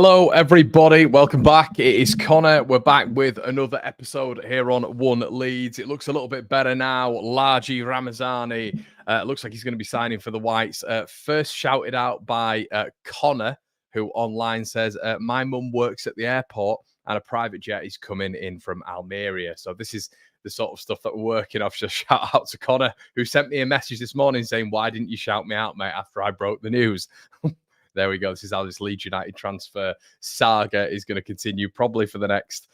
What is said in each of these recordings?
Hello, everybody. Welcome back. It is Connor. We're back with another episode here on One Leeds. It looks a little bit better now. Laji Ramazani looks like he's going to be signing for the Whites. First shouted out by Connor, who online says, my mum works at the airport and a private jet is coming in from Almeria. So this is the sort of stuff that we're working off. Just shout out to Connor, who sent me a message this morning saying, why didn't you shout me out, mate, after I broke the news? There we go. This is how this Leeds United transfer saga is going to continue probably for the next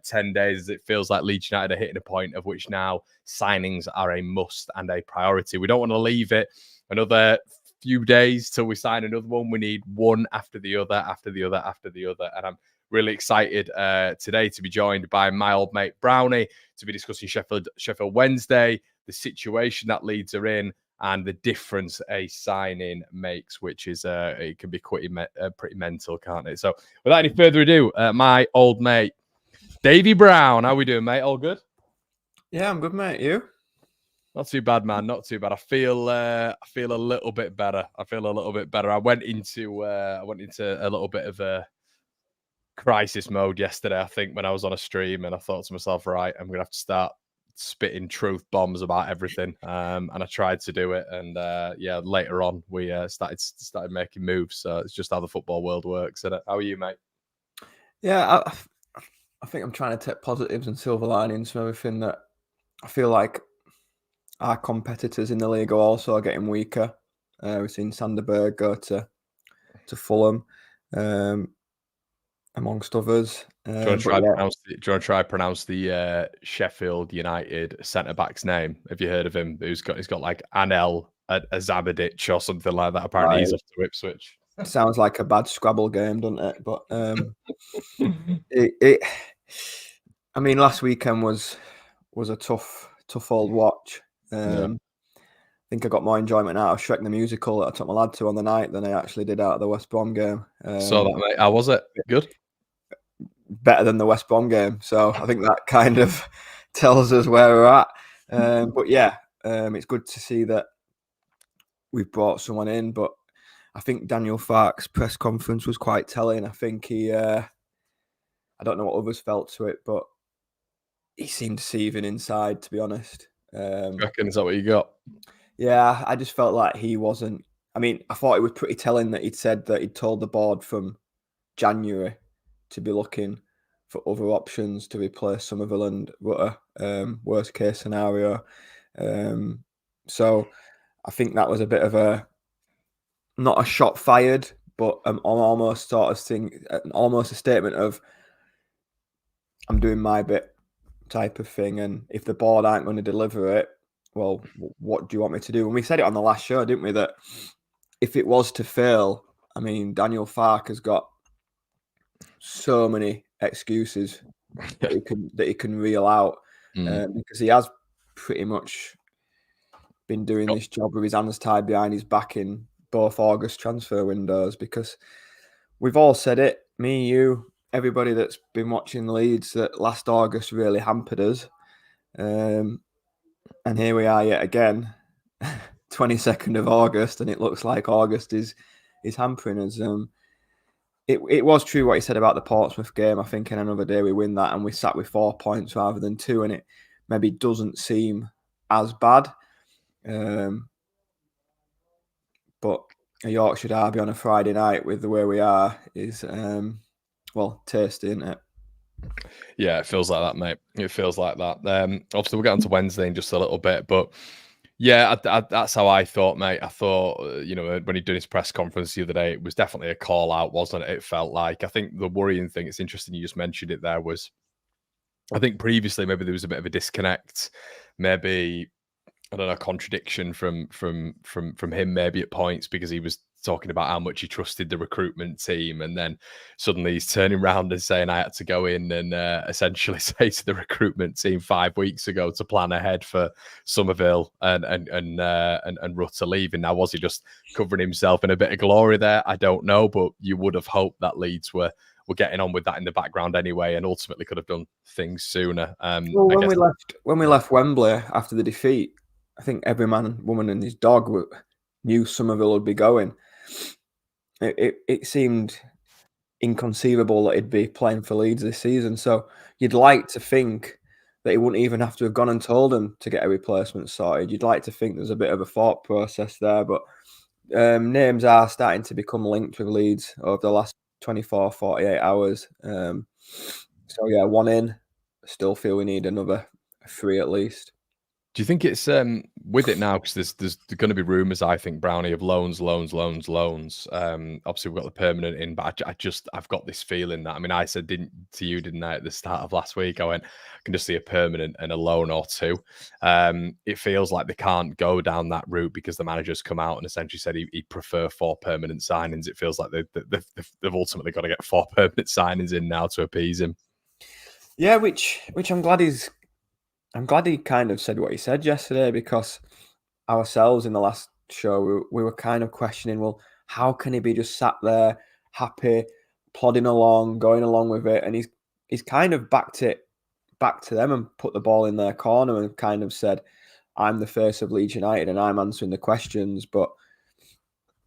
10 days, as it feels like Leeds United are hitting a point of which now signings are a must and a priority. We don't want to leave it another few days till we sign another one. We need one after the other, after the other, after the other. And I'm really excited today to be joined by my old mate Brownie to be discussing Sheffield Wednesday, the situation that Leeds are in, and the difference a signing makes, which is it can be pretty mental, can't it? So without any further ado, my old mate, Davey Brown. How we doing, mate? All good? Yeah, I'm good, mate. You? Not too bad, man. Not too bad. I feel a little bit better. I went into a little bit of a crisis mode yesterday, I think, when I was on a stream, and I thought to myself, right, I'm gonna have to start spitting truth bombs about everything, and I tried to do it, and later on we started making moves. So it's just how the football world works, isn't it? How are you, mate? Yeah, I think I'm trying to take positives and silver linings from everything. That I feel like our competitors in the league are also getting weaker. We've seen Sanderberg go to Fulham, amongst others. Do you want to try pronounce the Sheffield United centre back's name? Have you heard of him? He's got like Anel Azabadic or something like that. Apparently, he's off to Ipswich. Sounds like a bad Scrabble game, doesn't it? But I mean, last weekend was a tough old watch. I think I got more enjoyment out of Shrek the Musical that I took my lad to on the night than I actually did out of the West Brom game. So that, mate, how was it? Good? Better than the West Brom game. So I think that kind of tells us where we're at. But yeah, it's good to see that we've brought someone in. But I think Daniel Farke's press conference was quite telling. I think he, I don't know what others felt to it, but he seemed seething inside, to be honest. Reckon, is that what you got? Yeah, I just felt like he wasn't. I mean, I thought it was pretty telling that he'd said that he'd told the board from January to be looking for other options to replace Somerville and Rutter, worst case scenario. So I think that was a bit of a, not a shot fired, but almost sort of thing, almost a statement of, I'm doing my bit type of thing. And if the board aren't going to deliver it, well, what do you want me to do? And we said it on the last show, didn't we, that if it was to fail, I mean, Daniel Farke has got so many excuses that he can reel out, because he has pretty much been doing this job with his hands tied behind his back in both August transfer windows, because we've all said it, me, you, everybody that's been watching Leeds, that last August really hampered us. And here we are yet again, 22nd of August, and it looks like August is hampering us. It was true what he said about the Portsmouth game. I think in another day we win that and we sat with 4 points rather than 2, and it maybe doesn't seem as bad. But a Yorkshire derby on a Friday night with the way we are is, tasty, isn't it? Yeah, it feels like that, mate. It feels like that. Obviously, we'll get on to Wednesday in just a little bit, but yeah, that's how I thought, mate. I thought, when he did his press conference the other day, it was definitely a call out, wasn't it? It felt like. I think the worrying thing, it's interesting you just mentioned it there, was I think previously maybe there was a bit of a disconnect, maybe, I don't know, contradiction from him maybe at points, because he was talking about how much he trusted the recruitment team, and then suddenly he's turning around and saying I had to go in and essentially say to the recruitment team 5 weeks ago to plan ahead for Somerville and Rutter leaving. Now, was he just covering himself in a bit of glory there? I don't know, but you would have hoped that Leeds were getting on with that in the background anyway, and ultimately could have done things sooner. When we left Wembley after the defeat, I think every man, woman, and his dog knew Somerville would be going. It seemed inconceivable that he'd be playing for Leeds this season. So you'd like to think that he wouldn't even have to have gone and told them to get a replacement sorted. You'd like to think there's a bit of a thought process there, but names are starting to become linked with Leeds over the last 24, 48 hours. So yeah, one in. Still feel we need another 3 at least. Do you think it's with it now, because there's going to be rumours, I think, Brownie, of loans. Obviously we've got the permanent in, but I've got this feeling that, I mean, I said didn't I, at the start of last week, I went, I can just see a permanent and a loan or two. It feels like they can't go down that route because the manager's come out and essentially said he'd prefer 4 permanent signings. It feels like they've ultimately got to get 4 permanent signings in now to appease him. Yeah, which I'm glad he kind of said what he said yesterday, because ourselves in the last show, we were kind of questioning, well, how can he be just sat there, happy, plodding along, going along with it? And he's kind of backed it back to them and put the ball in their corner and kind of said, I'm the face of Leeds United and I'm answering the questions, but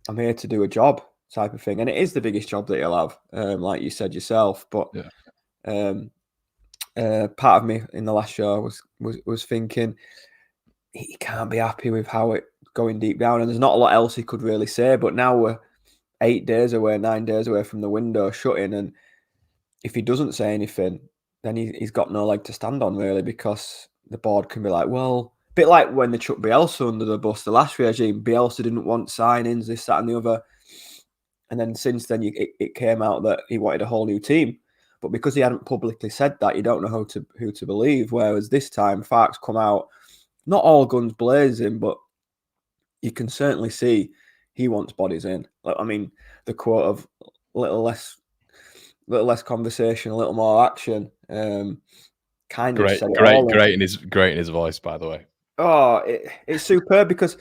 I'm here to do a job type of thing. And it is the biggest job that you'll have, like you said yourself. But part of me in the last show was thinking he can't be happy with how it's going deep down, and there's not a lot else he could really say. But now we're 9 days away from the window shutting, and if he doesn't say anything, then he's got no leg to stand on, really, because the board can be like, well, a bit like when they chucked Bielsa under the bus the last regime. Bielsa didn't want signings, this, that, and the other, and then since then it came out that he wanted a whole new team. But because he hadn't publicly said that, you don't know who to believe. Whereas this time, Fark's come out, not all guns blazing, but you can certainly see he wants bodies in. I mean, the quote of little less conversation, a little more action. Kind of said it all. Great in his voice, by the way. Oh, it's superb, because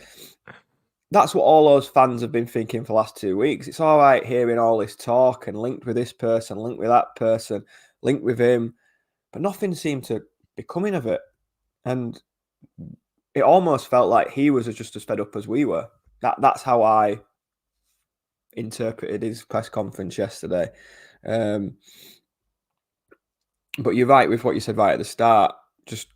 that's what all those fans have been thinking for the last 2 weeks. It's all right hearing all this talk and linked with this person, linked with that person, linked with him, but nothing seemed to be coming of it. And it almost felt like he was just as fed up as we were. That's how I interpreted his press conference yesterday. But you're right with what you said right at the start. Just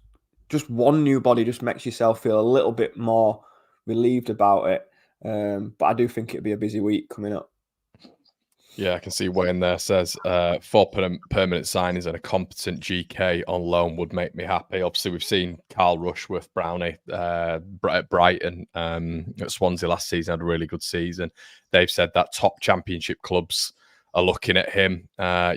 one new body just makes yourself feel a little bit more relieved about it. But I do think it'll be a busy week coming up. Yeah, I can see Wayne there says 4 permanent signings and a competent GK on loan would make me happy. Obviously, we've seen Carl Rushworth, Brownie at Brighton, at Swansea last season, had a really good season. They've said that top championship clubs are looking at him.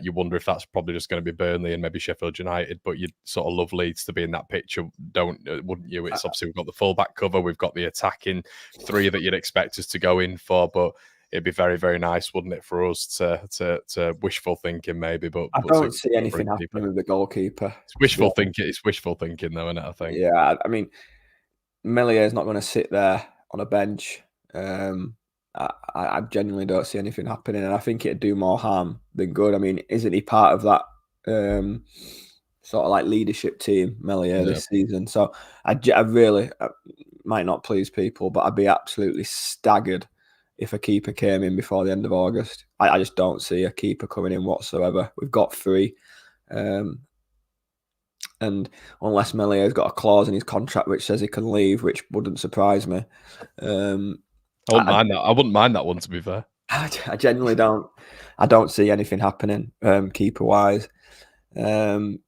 You wonder if that's probably just going to be Burnley and maybe Sheffield United, but you'd sort of love Leeds to be in that picture, wouldn't you? It's obviously we've got the fullback cover, we've got the attacking 3 that you'd expect us to go in for, but it'd be very, very nice, wouldn't it, for us to wishful thinking maybe, but I don't see anything happening with the goalkeeper. It's wishful thinking. It's wishful thinking, though, isn't it? I think. Yeah, I mean, Millier is not going to sit there on a bench. I genuinely don't see anything happening, and I think it'd do more harm than good. I mean, isn't he part of that sort of like leadership team, Millier, this season? So I really might not please people, but I'd be absolutely staggered if a keeper came in before the end of August. I just don't see a keeper coming in whatsoever. We've got 3. And unless Millier's got a clause in his contract which says he can leave, which wouldn't surprise me. I wouldn't mind that one, to be fair. I genuinely don't. I don't see anything happening keeper-wise. And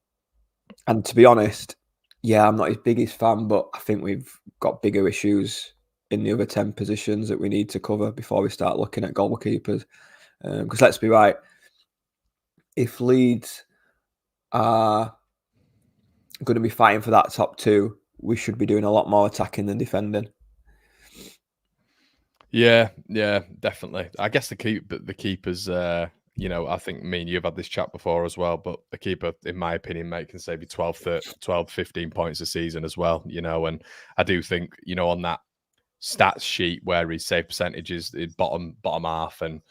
to be honest, yeah, I'm not his biggest fan, but I think we've got bigger issues in the other 10 positions that we need to cover before we start looking at goalkeepers. Because let's be right, if Leeds are going to be fighting for that top 2, we should be doing a lot more attacking than defending. Yeah, definitely. I guess the keepers, I think me and you've had this chat before as well, but the keeper, in my opinion, mate, can save you 12, 15 points a season as well, and I do think, on that stats sheet where his save percentage is bottom half, and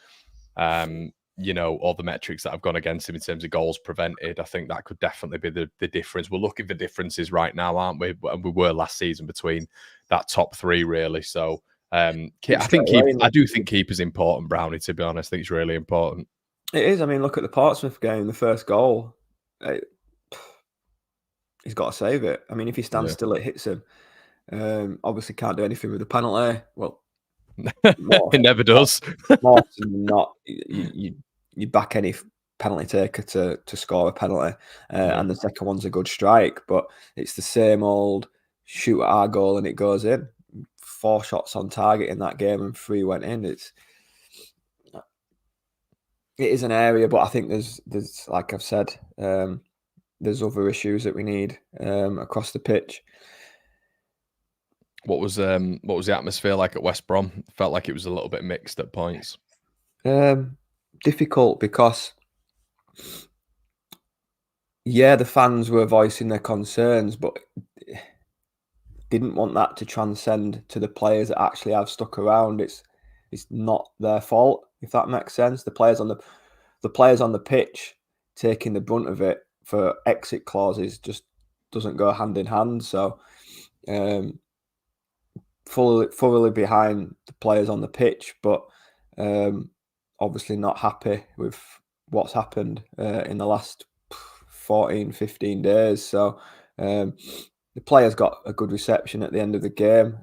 all the metrics that have gone against him in terms of goals prevented, I think that could definitely be the difference. We're looking for differences right now, aren't we? And we were last season between that top 3, really. So I do think keeper's important, Brownie, to be honest. I think it's really important. It is. I mean, look at the Portsmouth game, the first goal. He's got to save it. I mean, if he stands still, it hits him. Obviously, can't do anything with the penalty. Well, It never does. More often than not, you back any penalty taker to score a penalty, and the second one's a good strike. But it's the same old shoot at our goal and it goes in. 4 shots on target in that game and 3 went in. It is an area, but I think there's like I've said, there's other issues that we need across the pitch. What was the atmosphere like at West Brom? Felt like it was a little bit mixed at points. Difficult because, yeah, the fans were voicing their concerns, but didn't want that to transcend to the players that actually have stuck around. It's not their fault, if that makes sense. The players on the pitch taking the brunt of it for exit clauses just doesn't go hand in hand. So, fully behind the players on the pitch, but obviously not happy with what's happened in the last 14, 15 days. So the players got a good reception at the end of the game,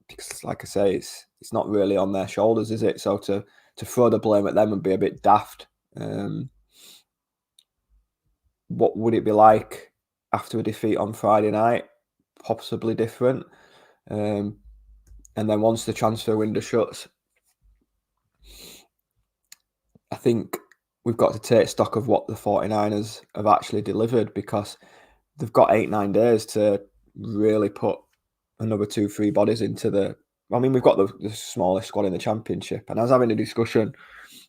because, like I say, it's not really on their shoulders, is it? So to throw the blame at them would be a bit daft. What would it be like after a defeat on Friday night? Possibly different. And then once the transfer window shuts, I think we've got to take stock of what the 49ers have actually delivered, because they've got 8-9 days to really put another 2-3 bodies into the... I mean, we've got the smallest squad in the Championship, and I was having a discussion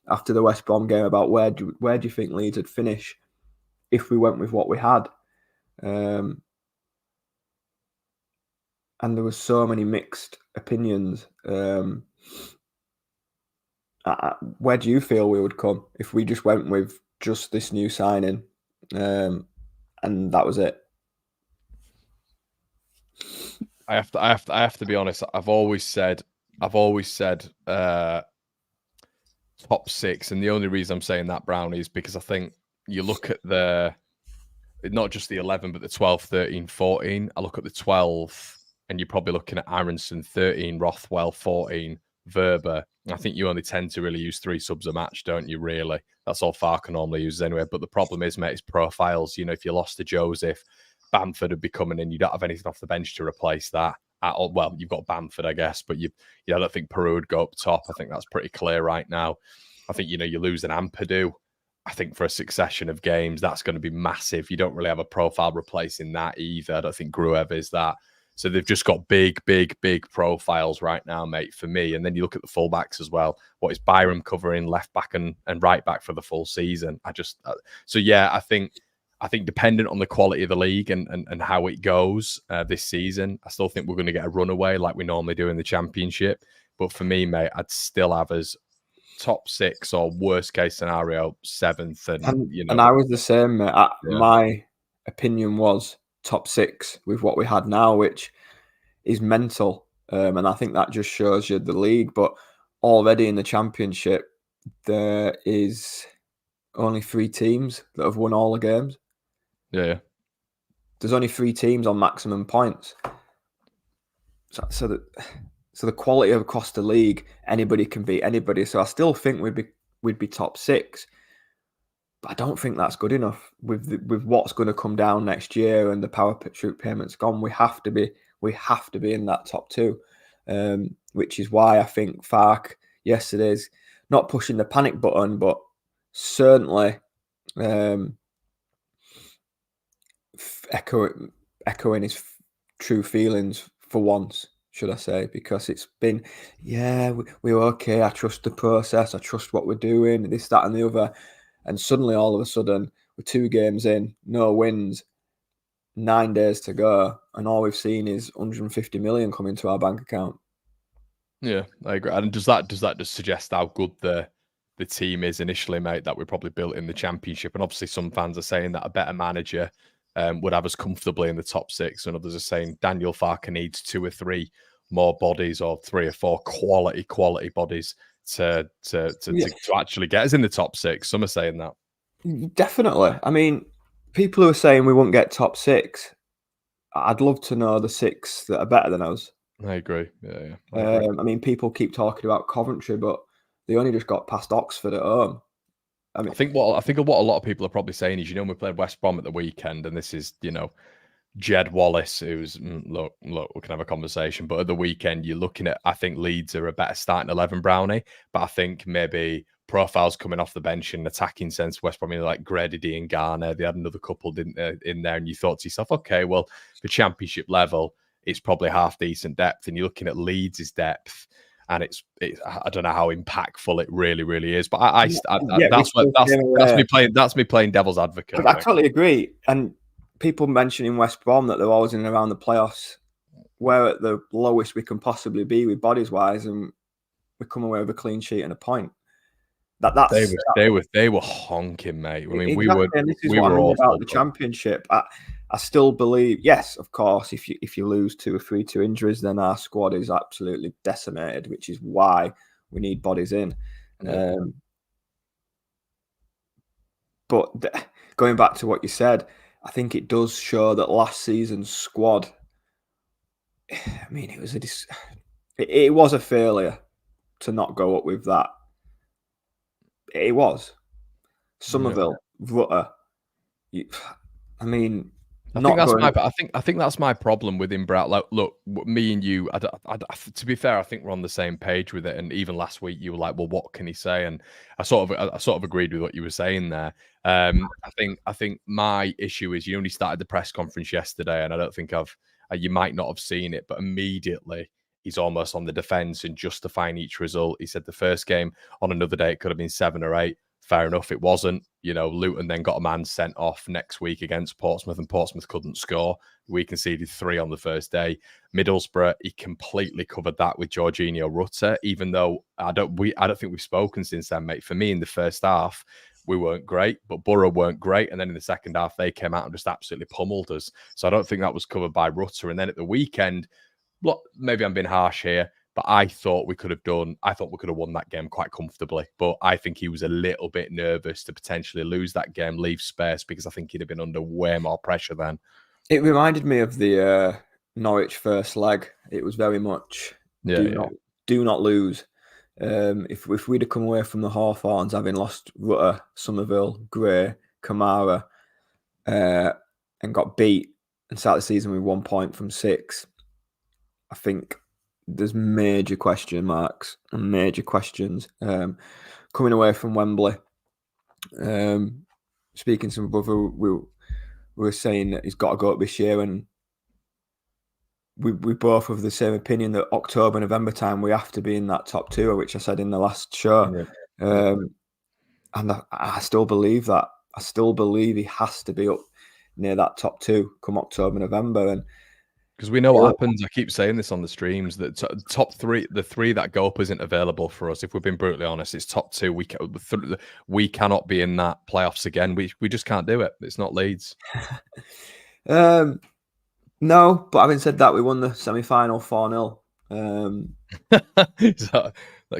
after the West Brom game about where do you think Leeds would finish if we went with what we had. And there was so many mixed opinions. Where do you feel we would come if we just went with just this new signing, and that was it? I have to be honest. I've always said top 6, and the only reason I'm saying that, Brownie, is because I think you look at not just the 11, but the 12, 13, 14. I look at the 12, and you're probably looking at Aronson 13, Rothwell 14, Verber. I think you only tend to really use 3 subs a match, don't you, really? That's all Farke normally uses anyway. But the problem is, mate, is profiles. You know, if you lost to Joseph, Bamford would be coming in. You don't have anything off the bench to replace that. Well, you've got Bamford, I guess, but I don't think Peru would go up top. I think that's pretty clear right now. I think, you lose an Ampadu. I think for a succession of games, that's going to be massive. You don't really have a profile replacing that either. I don't think Gruev is that. So they've just got big profiles right now, mate, for me. And then you look at the fullbacks as well. What is Byram covering left back and right back for the full season? I think dependent on the quality of the league and how it goes this season, I still think we're going to get a runaway like we normally do in the Championship. But for me, mate, I'd still have us top 6 or worst case scenario 7th. And I was the same, mate. My opinion was top 6 with what we had now, which is mental. And I think that just shows you the league. But already in the Championship, there is only 3 teams that have won all the games. Yeah. There's only 3 teams on maximum points. So the quality of across the league, anybody can beat anybody. So I still think we'd be top 6. But I don't think that's good enough with what's going to come down next year and the parachute payments gone. We have to be in that top 2, which is why I think Farke yesterday's not pushing the panic button, but certainly echoing his true feelings for once, should I say, because it's been, we're okay, I trust the process, I trust what we're doing, this, that and the other. And suddenly, all of a sudden, we're 2 games in, no wins, 9 days to go, and all we've seen is 150 million come into our bank account. Yeah, I agree. And does that just suggest how good the team is initially, mate, that we probably built in the Championship? And obviously some fans are saying that a better manager would have us comfortably in the top 6, and others are saying Daniel Farke needs 2 or 3 more bodies, or 3 or 4 quality bodies to actually get us in the top 6. Some are saying that. Definitely. I mean, people who are saying we won't get top 6, I'd love to know the 6 that are better than us. I agree. Yeah. I agree. I mean, people keep talking about Coventry, but they only just got past Oxford at home. I mean, I think what a lot of people are probably saying is, we played West Brom at the weekend, and this is, Jed Wallace, who's look, we can have a conversation, but at the weekend you're looking at, I think Leeds are a better starting 11, Brownie, but I think maybe profiles coming off the bench in attacking sense, West Brom, like Grady and Garner, they had another couple, didn't they, in there, and you thought to yourself, okay, well, for championship level, it's probably half decent depth, and you're looking at Leeds' depth, and it's I don't know how impactful it really is, but that's me playing devil's advocate. I totally agree, and people mentioning West Brom that they're always in and around the playoffs. We're at the lowest we can possibly be with bodies wise, and we come away with a clean sheet and a point. They were honking, mate. I mean, exactly, we were. And this is we what were I mean awful, about the championship. I still believe, yes, of course, if you lose 2 or 3 to injuries, then our squad is absolutely decimated, which is why we need bodies in. Yeah. But going back to what you said, I think it does show that last season's squad, I mean, it was a failure to not go up with that. It was. Somerville, Rutter. I mean, I think that's my problem with him, Brad. Like, look, me and you. To be fair, I think we're on the same page with it. And even last week, you were like, "Well, what can he say?" And I sort of agreed with what you were saying there. I think my issue is, you only started the press conference yesterday, and I don't think you might not have seen it, but immediately he's almost on the defense and justifying each result. He said the first game on another day it could have been 7 or 8. Fair enough, it wasn't. Luton then got a man sent off next week against Portsmouth, and Portsmouth couldn't score. We conceded 3 on the first day. Middlesbrough, he completely covered that with Jorginho Rutter, even though I don't think we've spoken since then, mate. For me, in the first half, we weren't great, but Borough weren't great. And then in the second half, they came out and just absolutely pummeled us. So I don't think that was covered by Rutter. And then at the weekend, look, maybe I'm being harsh here, but I thought we could have won that game quite comfortably. But I think he was a little bit nervous to potentially lose that game, leave space, because I think he'd have been under way more pressure then. It reminded me of the Norwich first leg. It was very much do not lose. If we'd have come away from the Hawthorns having lost Rutter, Somerville, Gray, Kamara, and got beat and started the season with 1 point from 6, I think there's major question marks and major questions coming away from Wembley. Speaking to my brother, we were saying that he's got to go up this year, and we both have the same opinion that October, November time we have to be in that top 2, which I said in the last show. And I still believe that. I still believe he has to be up near that top 2 come October, November, and because we know what happens. I keep saying this on the streams, that top 3, the 3 that go up isn't available for us. If we've been brutally honest, it's top 2. We cannot be in that playoffs again. We just can't do it. It's not Leeds. No, but having said that, we won the semi-final 4-0. Is that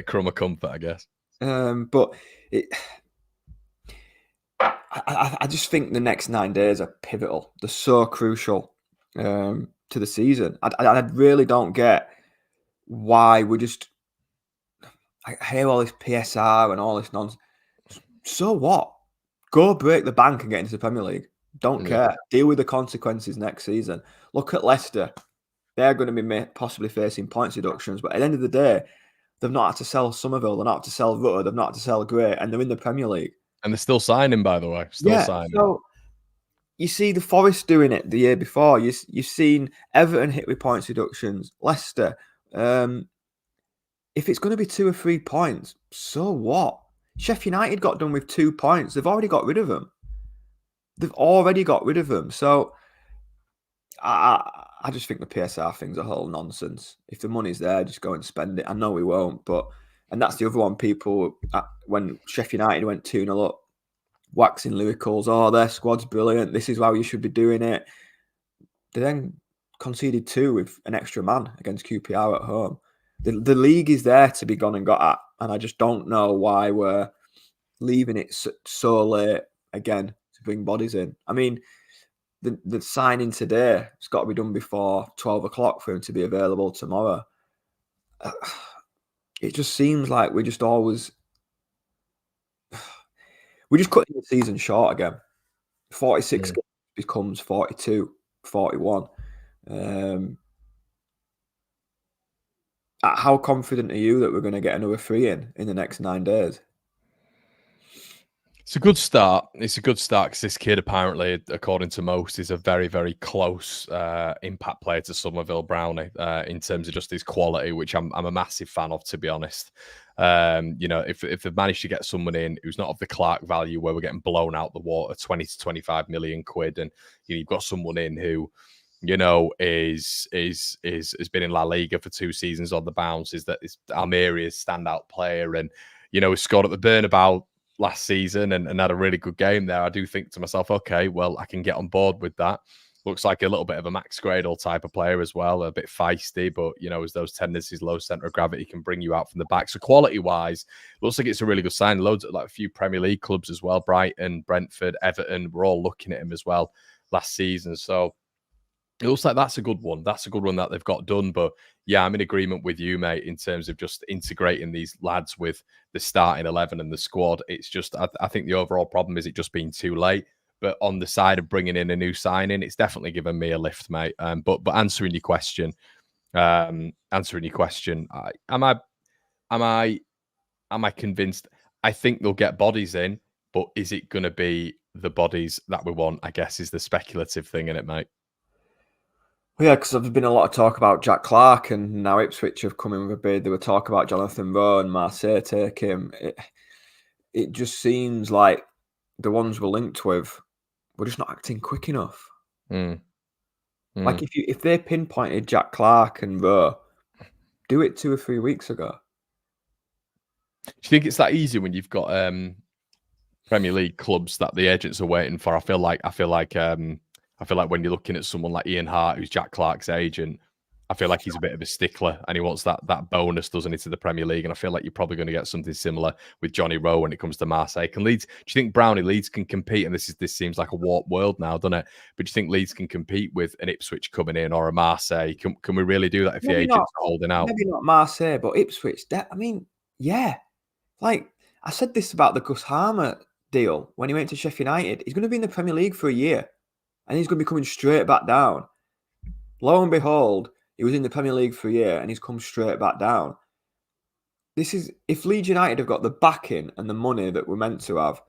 crumb of comfort, I guess? But I just think the next 9 days are pivotal. They're so crucial to the season. I really don't get why I hear all this PSR and all this nonsense. So what? Go break the bank and get into the Premier League. Don't care. Deal with the consequences next season. Look at Leicester. They're going to be possibly facing points deductions, but at the end of the day, they've not had to sell Somerville, they've not had to sell Rutter, they've not had to sell Gray, and they're in the Premier League. And they're still signing, by the way. Signing. So you see the Forest doing it the year before. You've seen Everton hit with points deductions. Leicester. If it's going to be 2 or 3 points, so what? Sheffield United got done with 2 points. They've already got rid of them. So I just think the PSR thing's a whole nonsense. If the money's there, just go and spend it. I know we won't, and that's the other one. People, when Sheffield United went 2-0 up, waxing lyricals, their squad's brilliant, this is how you should be doing it. They then conceded 2 with an extra man against QPR at home. The league is there to be gone and got at, and I just don't know why we're leaving it so late again to bring bodies in. I mean, the signing today, it's got to be done before 12 o'clock for him to be available tomorrow. It just seems like we're just always... We're just cutting the season short again. 46 becomes 42, 41. How confident are you that we're going to get another 3 in the next 9 days? It's a good start. It's a good start because this kid, apparently, according to most, is a very, very close impact player to Somerville Brownie in terms of just his quality, which I'm a massive fan of, to be honest. If they've managed to get someone in who's not of the Clark value, where we're getting blown out the water, 20 to 25 million quid, and you've got someone in who, has been in La Liga for 2 seasons on the bounce, is Almeria's standout player, and he scored at the Bernabeu last season and had a really good game there. I do think to myself, okay, well, I can get on board with that. Looks like a little bit of a Max Gradle type of player as well, a bit feisty, but as those tendencies, low center of gravity can bring you out from the back. So quality wise, looks like it's a really good sign. Loads of a few Premier League clubs as well, Brighton, Brentford, Everton, we're all looking at him as well last season. So it looks like that's a good one. That's a good one that they've got done. But yeah, I'm in agreement with you, mate, in terms of just integrating these lads with the starting 11 and the squad. It's just, I think the overall problem is it just being too late. But on the side of bringing in a new signing, it's definitely given me a lift, mate. But answering your question, am I convinced? I think they'll get bodies in, but is it going to be the bodies that we want? I guess is the speculative thing in it, mate. Yeah, because there's been a lot of talk about Jack Clark, and now Ipswich have come in with a bid. There were talk about Jonathan Rowe and Marseille take him. It just seems like the ones we're linked with, we're just not acting quick enough. Like if they pinpointed Jack Clark and Rowe, do it 2 or 3 weeks ago. Do you think it's that easy when you've got Premier League clubs that the agents are waiting for? I feel like when you're looking at someone like Ian Hart, who's Jack Clark's agent, I feel like he's a bit of a stickler and he wants that bonus, doesn't he, to the Premier League? And I feel like you're probably going to get something similar with Johnny Rowe when it comes to Marseille. Can Leeds? Do you think Brownie Leeds can compete? And this seems like a warped world now, doesn't it? But do you think Leeds can compete with an Ipswich coming in or a Marseille? Can we really do that if the agents are holding out? Maybe not Marseille, but Ipswich. Yeah. Like I said this about the Gus Harmer deal when he went to Sheffield United. He's going to be in the Premier League for a year. And he's going to be coming straight back down. Lo and behold, he was in the Premier League for a year and he's come straight back down. If Leeds United have got the backing and the money that we're meant to have,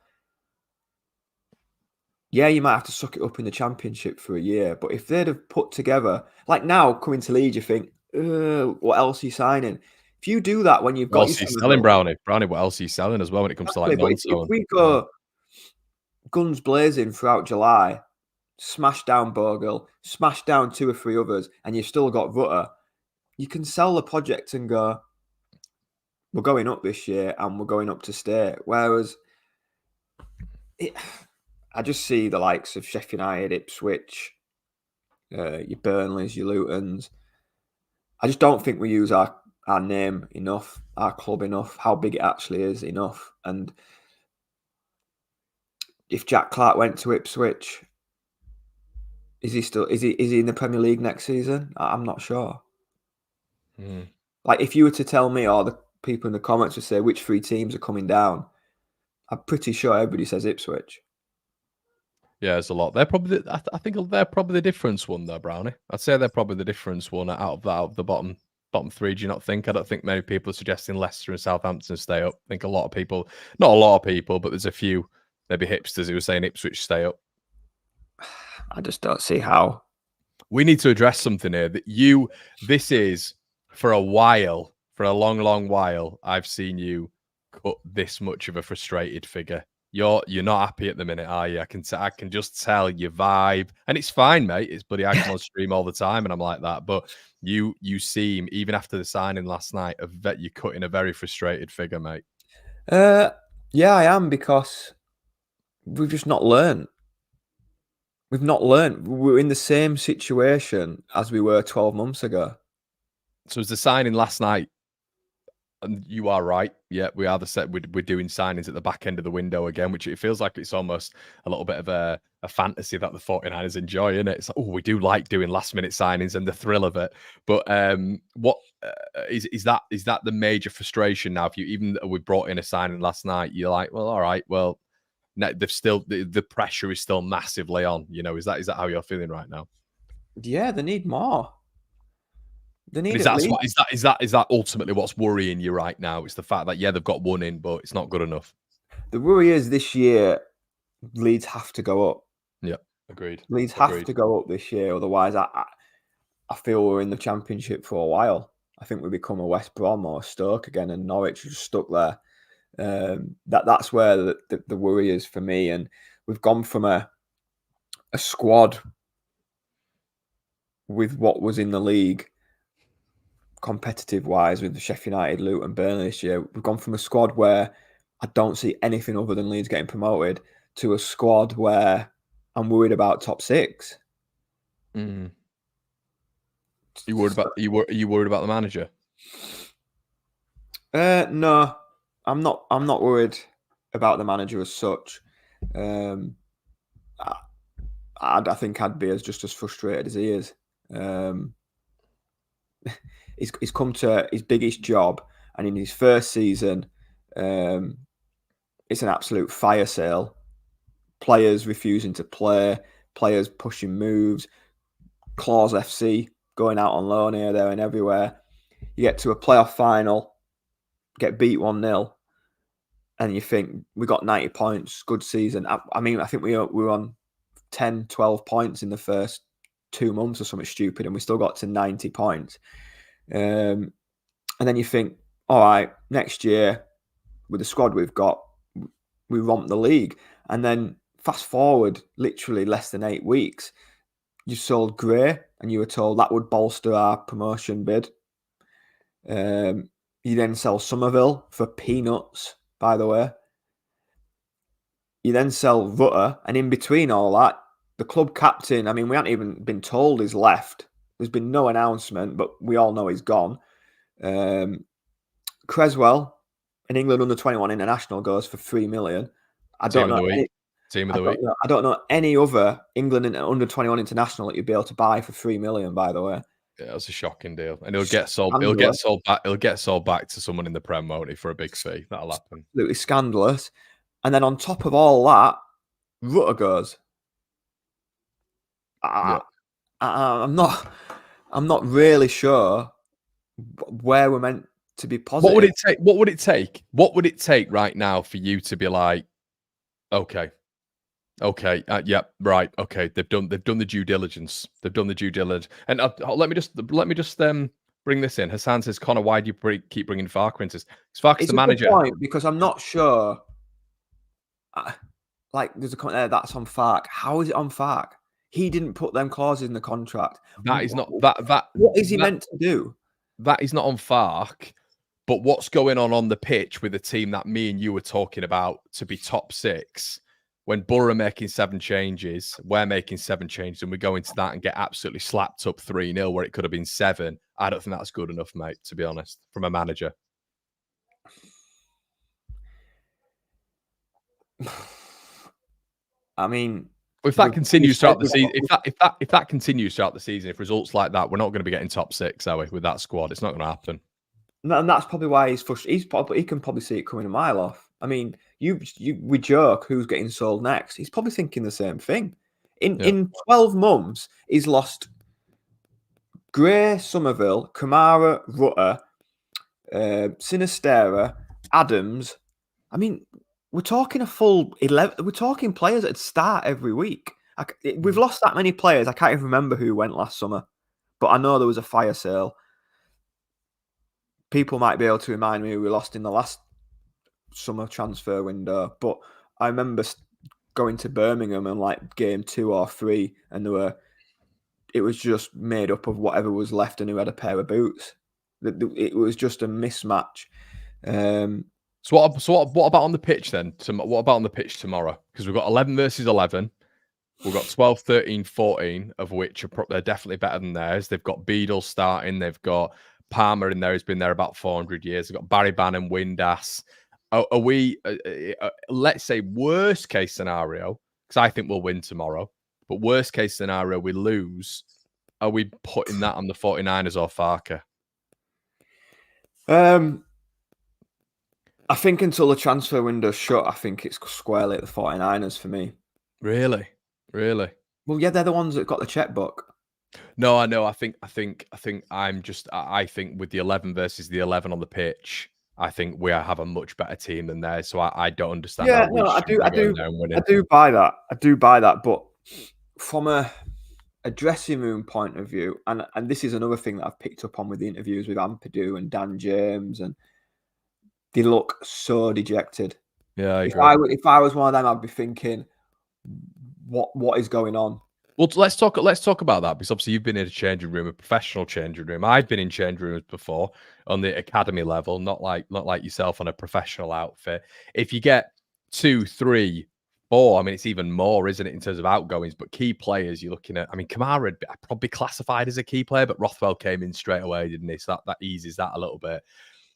yeah, you might have to suck it up in the Championship for a year. But if they'd have put together, like now coming to Leeds, you think, what else are you signing? If you do that when you've got... What else are you selling, Brownie? Brownie, what else are you selling as well when it comes to like non-zone? If we go guns blazing throughout July, smash down Bogle, smash down 2 or 3 others, and you've still got Rutter, you can sell the project and go, we're going up this year and we're going up to stay. Whereas I just see the likes of Sheffield United, Ipswich, your Burnleys, your Lutons. I just don't think we use our name enough, our club enough, how big it actually is enough. And if Jack Clark went to Ipswich, is he in the Premier League next season? I'm not sure. Like if you were to tell me, or the people in the comments would say which 3 teams are coming down, I'm pretty sure everybody says Ipswich. Yeah, there's a lot. They're probably, I think they're probably the difference one though, Brownie. I'd say they're probably the difference one out of the bottom 3. Do you not think? I don't think many people are suggesting Leicester and Southampton stay up. I think a lot of people, not a lot of people, but there's a few maybe hipsters who are saying Ipswich stay up. I just don't see how. We need to address something here this is for a while, for a long, long while, I've seen you cut this much of a frustrated figure. You're not happy at the minute, are you? I can just tell your vibe, and it's fine, mate. It's bloody I come on stream all the time, and I'm like that. But you seem, even after the signing last night, you're cutting a very frustrated figure, mate. Yeah, I am, because we've just not learned. We've not learned. We're in the same situation as we were 12 months ago. So is the signing last night And you are right. Yeah, we are the set. We're doing signings at the back end of the window again, which it feels like it's almost a little bit of a fantasy that the 49ers enjoy, isn't it? It's like, oh, we do like doing last minute signings and the thrill of it. But what is that the major frustration now? If you even we brought in a signing last night, you're like, well, all right, well, they've still the pressure is still massively on. You know, is that how you're feeling right now? Yeah, they need more. They need Is at least. is that ultimately what's worrying you right now? It's the fact that they've got one in, but it's not good enough. The worry is this year, Leeds have to go up. Yeah, agreed. Leeds have to go up this year, otherwise, I feel we're in the Championship for a while. I think we become a West Brom or a Stoke again, and Norwich are just stuck there. That's where the worry is for me, and we've gone from a squad with what was in the league, competitive wise, with the Sheffield United, Luton, Burnley this year. We've gone from a squad where I don't see anything other than Leeds getting promoted to a squad where I'm worried about top six. Mm. Are you worried about the manager? No, I'm not. I'm not worried about the manager as such. I think I'd be just as frustrated as he is. He's come to his biggest job, and in his first season, it's an absolute fire sale. Players refusing to play, players pushing moves, Claws FC going out on loan here, there, and everywhere. You get to a playoff final, get beat 1-0, and you think we got 90 points, good season. I mean, I think we were on 10, 12 points in the first 2 months or something stupid, and we still got to 90 points. And then you think, all right, next year with the squad we've got, we romp the league. And then fast forward literally less than 8 weeks, you sold Gray, and you were told that would bolster our promotion bid. You then sell Somerville for peanuts, by the way. You then sell Rutter, and in between all that, the club captain, I mean, we haven't even been told he's left. There's been no announcement, but we all know he's gone. Creswell, an England under-21 international, goes for $3 million. Team of the week. I don't know any other England under-21 international that you'd be able to buy for $3 million, by the way. Yeah, that's a shocking deal, and it'll get sold back. It'll get sold back to someone in the Prem, won't it, for a big fee? That'll happen. Absolutely scandalous. And then on top of all that, Rutter goes. I'm not really sure where we're meant to be positive. What would it take? What would it take right now for you to be like, okay, yeah, right, okay, they've done the due diligence. They've done the due diligence. And let me just bring this in. Hassan says, Connor, why do you keep bringing Farke into this? Because Farke's the manager. Point, because I'm not sure. Like, there's a comment there that's on Farke. How is it on Farke? He didn't put them clauses in the contract. That is not that. What is he meant to do? That is not on Farke. But what's going on the pitch with the team that me and you were talking about to be top six? When Borough making 7 changes, we're making 7 changes, and we go into that and get absolutely slapped up 3-0 where it could have been 7. I don't think that's good enough, mate, to be honest, from a manager. I mean, if that continues throughout the season, if that continues throughout the season, if results like that, we're not going to be getting top 6, are we? With that squad, it's not going to happen. And that's probably why he's frustrated. He can probably see it coming a mile off. I mean, we joke who's getting sold next. He's probably thinking the same thing. In 12 months, he's lost Gray, Somerville, Kamara, Rutter, Sinistera, Adams. I mean, we're talking a full 11. We're talking players that start every week. We've lost that many players. I can't even remember who went last summer, but I know there was a fire sale. People might be able to remind me who we lost in the last summer transfer window, but I remember going to Birmingham and like game 2 or 3, and it was just made up of whatever was left and who had a pair of boots. It was just a mismatch. So what about on the pitch then? What about on the pitch tomorrow? Because we've got 11 versus 11. We've got 12, 13, 14, of which they're definitely better than theirs. They've got Beadle starting. They've got Palmer in there. He's been there about 400 years. We've got Barry Bannon, Windass. Are we, let's say, worst case scenario, because I think we'll win tomorrow, but worst case scenario, we lose. Are we putting that on the 49ers or Farker? I think until the transfer window's shut, I think it's squarely at the 49ers for me. Really? Well, yeah, they're the ones that got the checkbook. No, I know. I think with the 11 versus the 11 on the pitch, I think we have a much better team than theirs. So I don't understand. Yeah, no, I do buy that. I do buy that. But from a dressing room point of view, and this is another thing that I've picked up on with the interviews with Ampadu and Dan James, and they look so dejected. Yeah, if I was one of them, I'd be thinking, what is going on? Well, let's talk about that, because obviously you've been in a changing room, a professional changing room. I've been in changing rooms before on the academy level, not like yourself on a professional outfit. If you get 2, 3, 4, I mean, it's even more, isn't it, in terms of outgoings? But key players, you're looking at. I mean, Kamara probably classified as a key player, but Rothwell came in straight away, didn't he? So that eases that a little bit.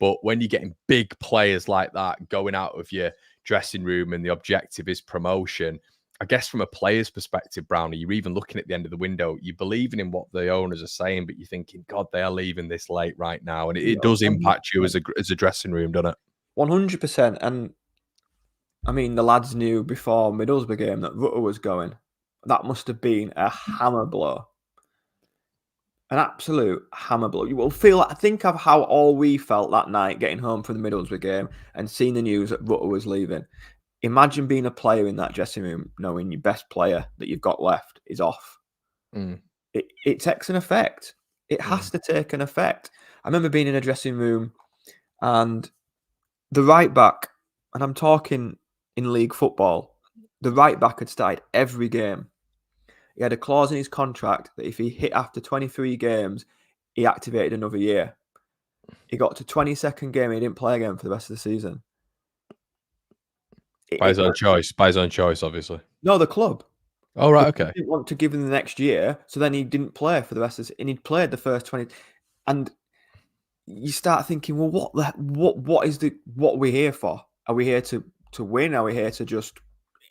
But when you're getting big players like that going out of your dressing room and the objective is promotion, I guess from a player's perspective, Brownie, you're even looking at the end of the window. You're believing in what the owners are saying, but you're thinking, God, they are leaving this late right now. And it does impact you as a dressing room, doesn't it? 100%. And I mean, the lads knew before Middlesbrough game that Rutter was going. That must have been a hammer blow. An absolute hammer blow. You will think of how all we felt that night getting home from the Middlesbrough game and seeing the news that Rutter was leaving. Imagine being a player in that dressing room, knowing your best player that you've got left is off. It takes an effect. It has to take an effect. I remember being in a dressing room and the right back, and I'm talking in league football, the right back had started every game. He had a clause in his contract that if he hit after 23 games, he activated another year. He got to 22nd game, he didn't play again for the rest of the season. By his own choice, obviously. No, the club. Oh, right, okay. He didn't want to give him the next year, so then he didn't play for the rest of the season. And he played the first 20. And you start thinking, well, what are we here for? Are we here to win? Are we here to just...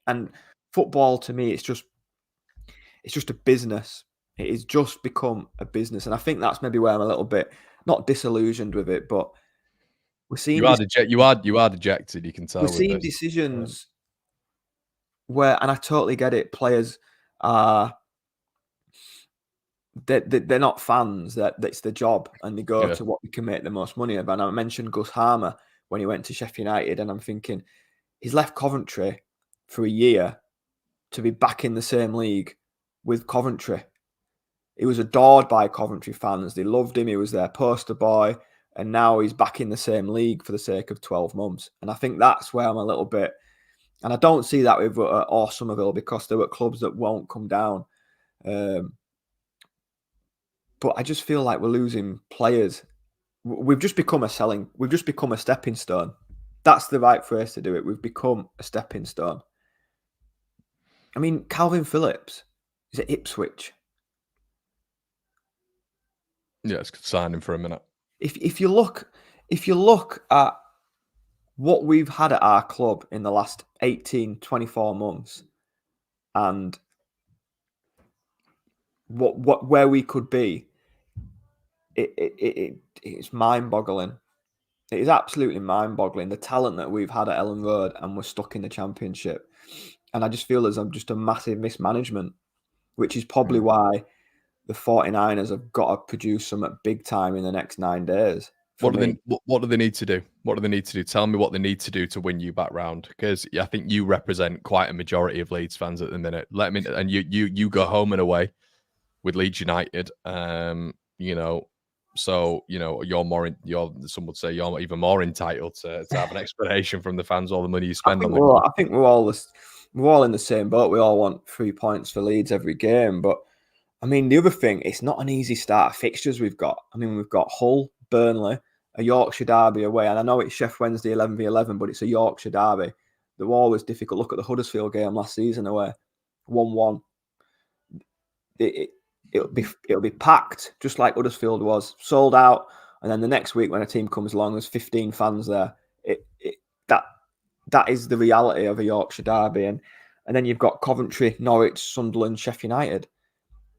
And football, to me, it's just a business. It has just become a business. And I think that's maybe where I'm a little bit, not disillusioned with it, but we're seeing... You are dejected, you can tell. We're seeing decisions where, and I totally get it, players are... They're not fans. That's their job, and they go to what they can make the most money of. And I mentioned Gus Harmer when he went to Sheffield United, and I'm thinking he's left Coventry for a year to be back in the same league with Coventry. He was adored by Coventry fans. They loved him. He was their poster boy, and now he's back in the same league for the sake of 12 months. And I think that's where I'm a little bit, and I don't see that with or Somerville, because there were clubs that won't come down. But I just feel like we're losing players. We've just become a stepping stone. That's the right phrase to do it. We've become a stepping stone. I mean, Calvin Phillips is at Ipswich. Yeah, it's signing for a minute. If you look at what we've had at our club in the last 18, 24 months, and where we could be, it's mind-boggling. It is absolutely mind-boggling, the talent that we've had at Ellen Road, and we're stuck in the Championship. And I just feel there's just a massive mismanagement, which is probably why the 49ers have got to produce some at big time in the next 9 days. What do they need to do? What do they need to do? Tell me what they need to do to win you back round, because I think you represent quite a majority of Leeds fans at the minute. And you go home and away with Leeds United. So some would say you're even more entitled to have an explanation from the fans, all the money you spend on them. I think we're all in the same boat. We all want 3 points for Leeds every game. But I mean, the other thing, it's not an easy start of fixtures we've got. I mean, we've got Hull, Burnley, a Yorkshire derby away, and I know it's Sheffield Wednesday 11v11, but it's a Yorkshire derby. They're always difficult. Look at the Huddersfield game last season away, 1-1. It'll be packed, just like Huddersfield was, sold out And then the next week when a team comes along, there's 15 fans there. That is the reality of a Yorkshire derby. And then you've got Coventry, Norwich, Sunderland, Sheffield United.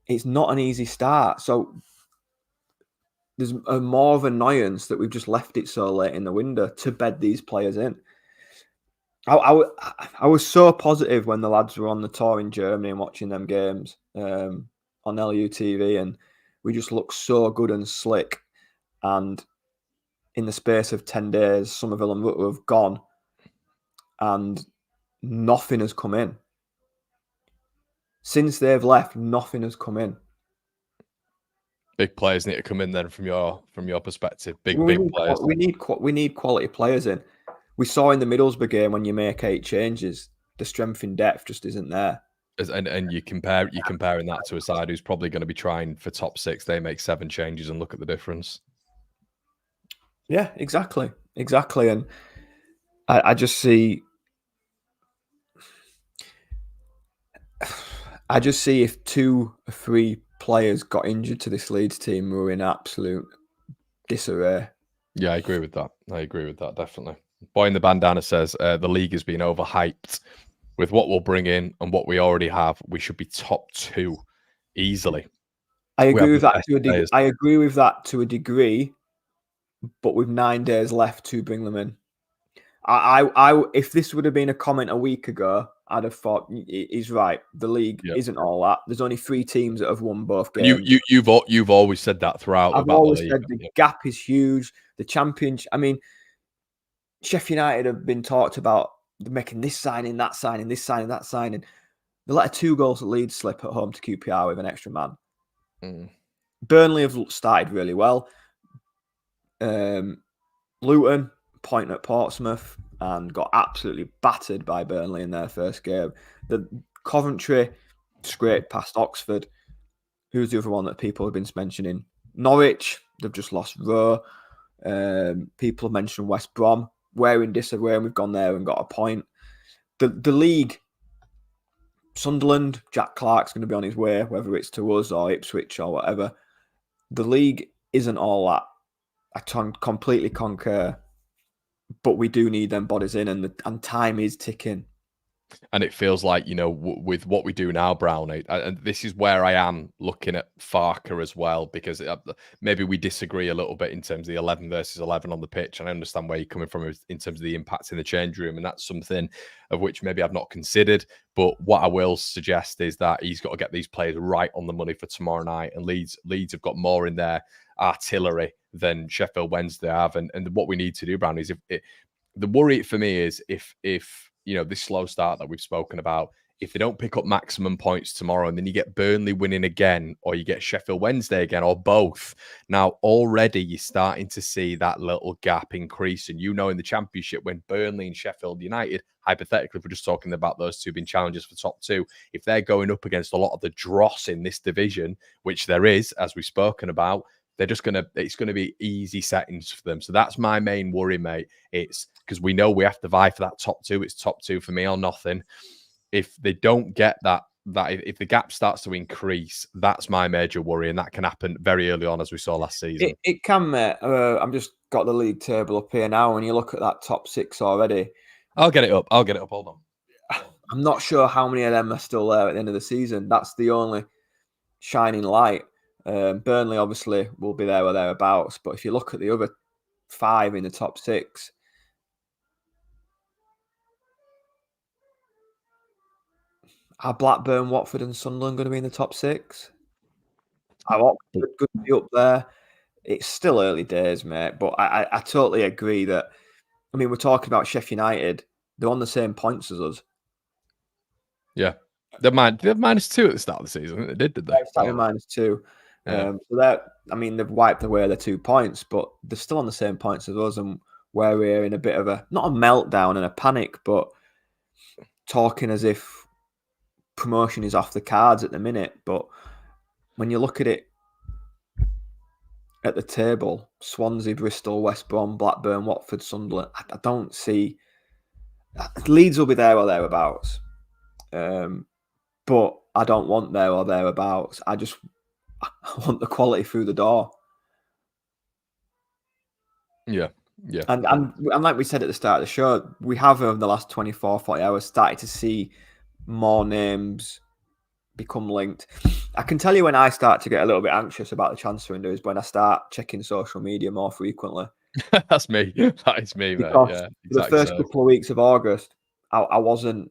It's not an easy start. So there's more of annoyance that we've just left it so late in the window to bed these players in. I was so positive when the lads were on the tour in Germany and watching them games on LUTV, and we just looked so good and slick. And in the space of 10 days, Somerville and Rutter have gone, and nothing has come in. Since they've left, nothing has come in. Big players need to come in then from your perspective. Big players. We need quality players in. We saw in the Middlesbrough game when you make 8 changes, the strength in depth just isn't there. And you're comparing that to a side who's probably going to be trying for top 6. They make 7 changes and look at the difference. Yeah, exactly. And I just see if 2 or 3 players got injured to this Leeds team, we were in absolute disarray. Yeah, I agree with that. Definitely. Boy in the bandana says the league has been overhyped. With what we'll bring in and what we already have, we should be top 2 easily. I agree with that to a degree. I agree with that to a degree, but with 9 days left to bring them in. I if this would have been a comment a week ago, I'd have thought he's right. The league isn't all that. There's only 3 teams that have won both games. You've always said that throughout. I've always said the gap is huge. The championship. I mean, Sheffield United have been talked about making this signing, that signing, this signing, that signing. They let a 2 goals at Leeds slip at home to QPR with an extra man. Burnley have started really well. Luton pointing at Portsmouth and got absolutely battered by Burnley in their first game. The Coventry scraped past Oxford. Who's the other one that people have been mentioning? Norwich, they've just lost Rowe. People have mentioned West Brom. We're in disarray, and we've gone there and got a point. The league, Sunderland, Jack Clark's going to be on his way, whether it's to us or Ipswich or whatever. The league isn't all that. I completely concur. But we do need them bodies in, and time is ticking. And it feels like, with what we do now, Brownie, and this is where I am looking at Farker as well, because maybe we disagree a little bit in terms of the 11 versus 11 on the pitch. And I understand where you're coming from in terms of the impact in the change room. And that's something of which maybe I've not considered. But what I will suggest is that he's got to get these players right on the money for tomorrow night. And Leeds have got more in their artillery than Sheffield Wednesday have. And what we need to do, Brownie, is the worry for me is if this slow start that we've spoken about, if they don't pick up maximum points tomorrow and then you get Burnley winning again, or you get Sheffield Wednesday again, or both, now already you're starting to see that little gap increase. And in the Championship, when Burnley and Sheffield United, hypothetically, if we're just talking about those 2 being challengers for top 2, if they're going up against a lot of the dross in this division, which there is, as we've spoken about, it's going to be easy settings for them. So that's my main worry, mate. It's because we know we have to vie for that top 2. It's top 2 for me or nothing. If they don't get that if the gap starts to increase, that's my major worry, and that can happen very early on, as we saw last season. It can, mate. I'm just got the league table up here now. When you look at that top 6 already, I'll get it up. Hold on. I'm not sure how many of them are still there at the end of the season. That's the only shining light. Burnley obviously will be there or thereabouts, but if you look at the other 5 in the top 6, are Blackburn, Watford, and Sunderland going to be in the top 6? Are Oxford going to be up there? It's still early days, mate, but I totally agree that. I mean, we're talking about Sheffield United; they're on the same points as us. Yeah, they're -2 at the start of the season. They did they? They started -2. Yeah. So they've wiped away their 2 points, but they're still on the same points as us, and where we're in a bit of not a meltdown and a panic, but talking as if promotion is off the cards at the minute. But when you look at it at the table, Swansea, Bristol, West Brom, Blackburn, Watford, Sunderland, I don't see. Leeds will be there or thereabouts, but I don't want there or thereabouts. I want the quality through the door. Yeah. And like we said at the start of the show, we have over the last 24, 40 hours started to see more names become linked. I can tell you when I start to get a little bit anxious about the transfer window is when I start checking social media more frequently. That's me. That is me, mate. Because Yeah, for the exactly. first So couple of weeks of August, I wasn't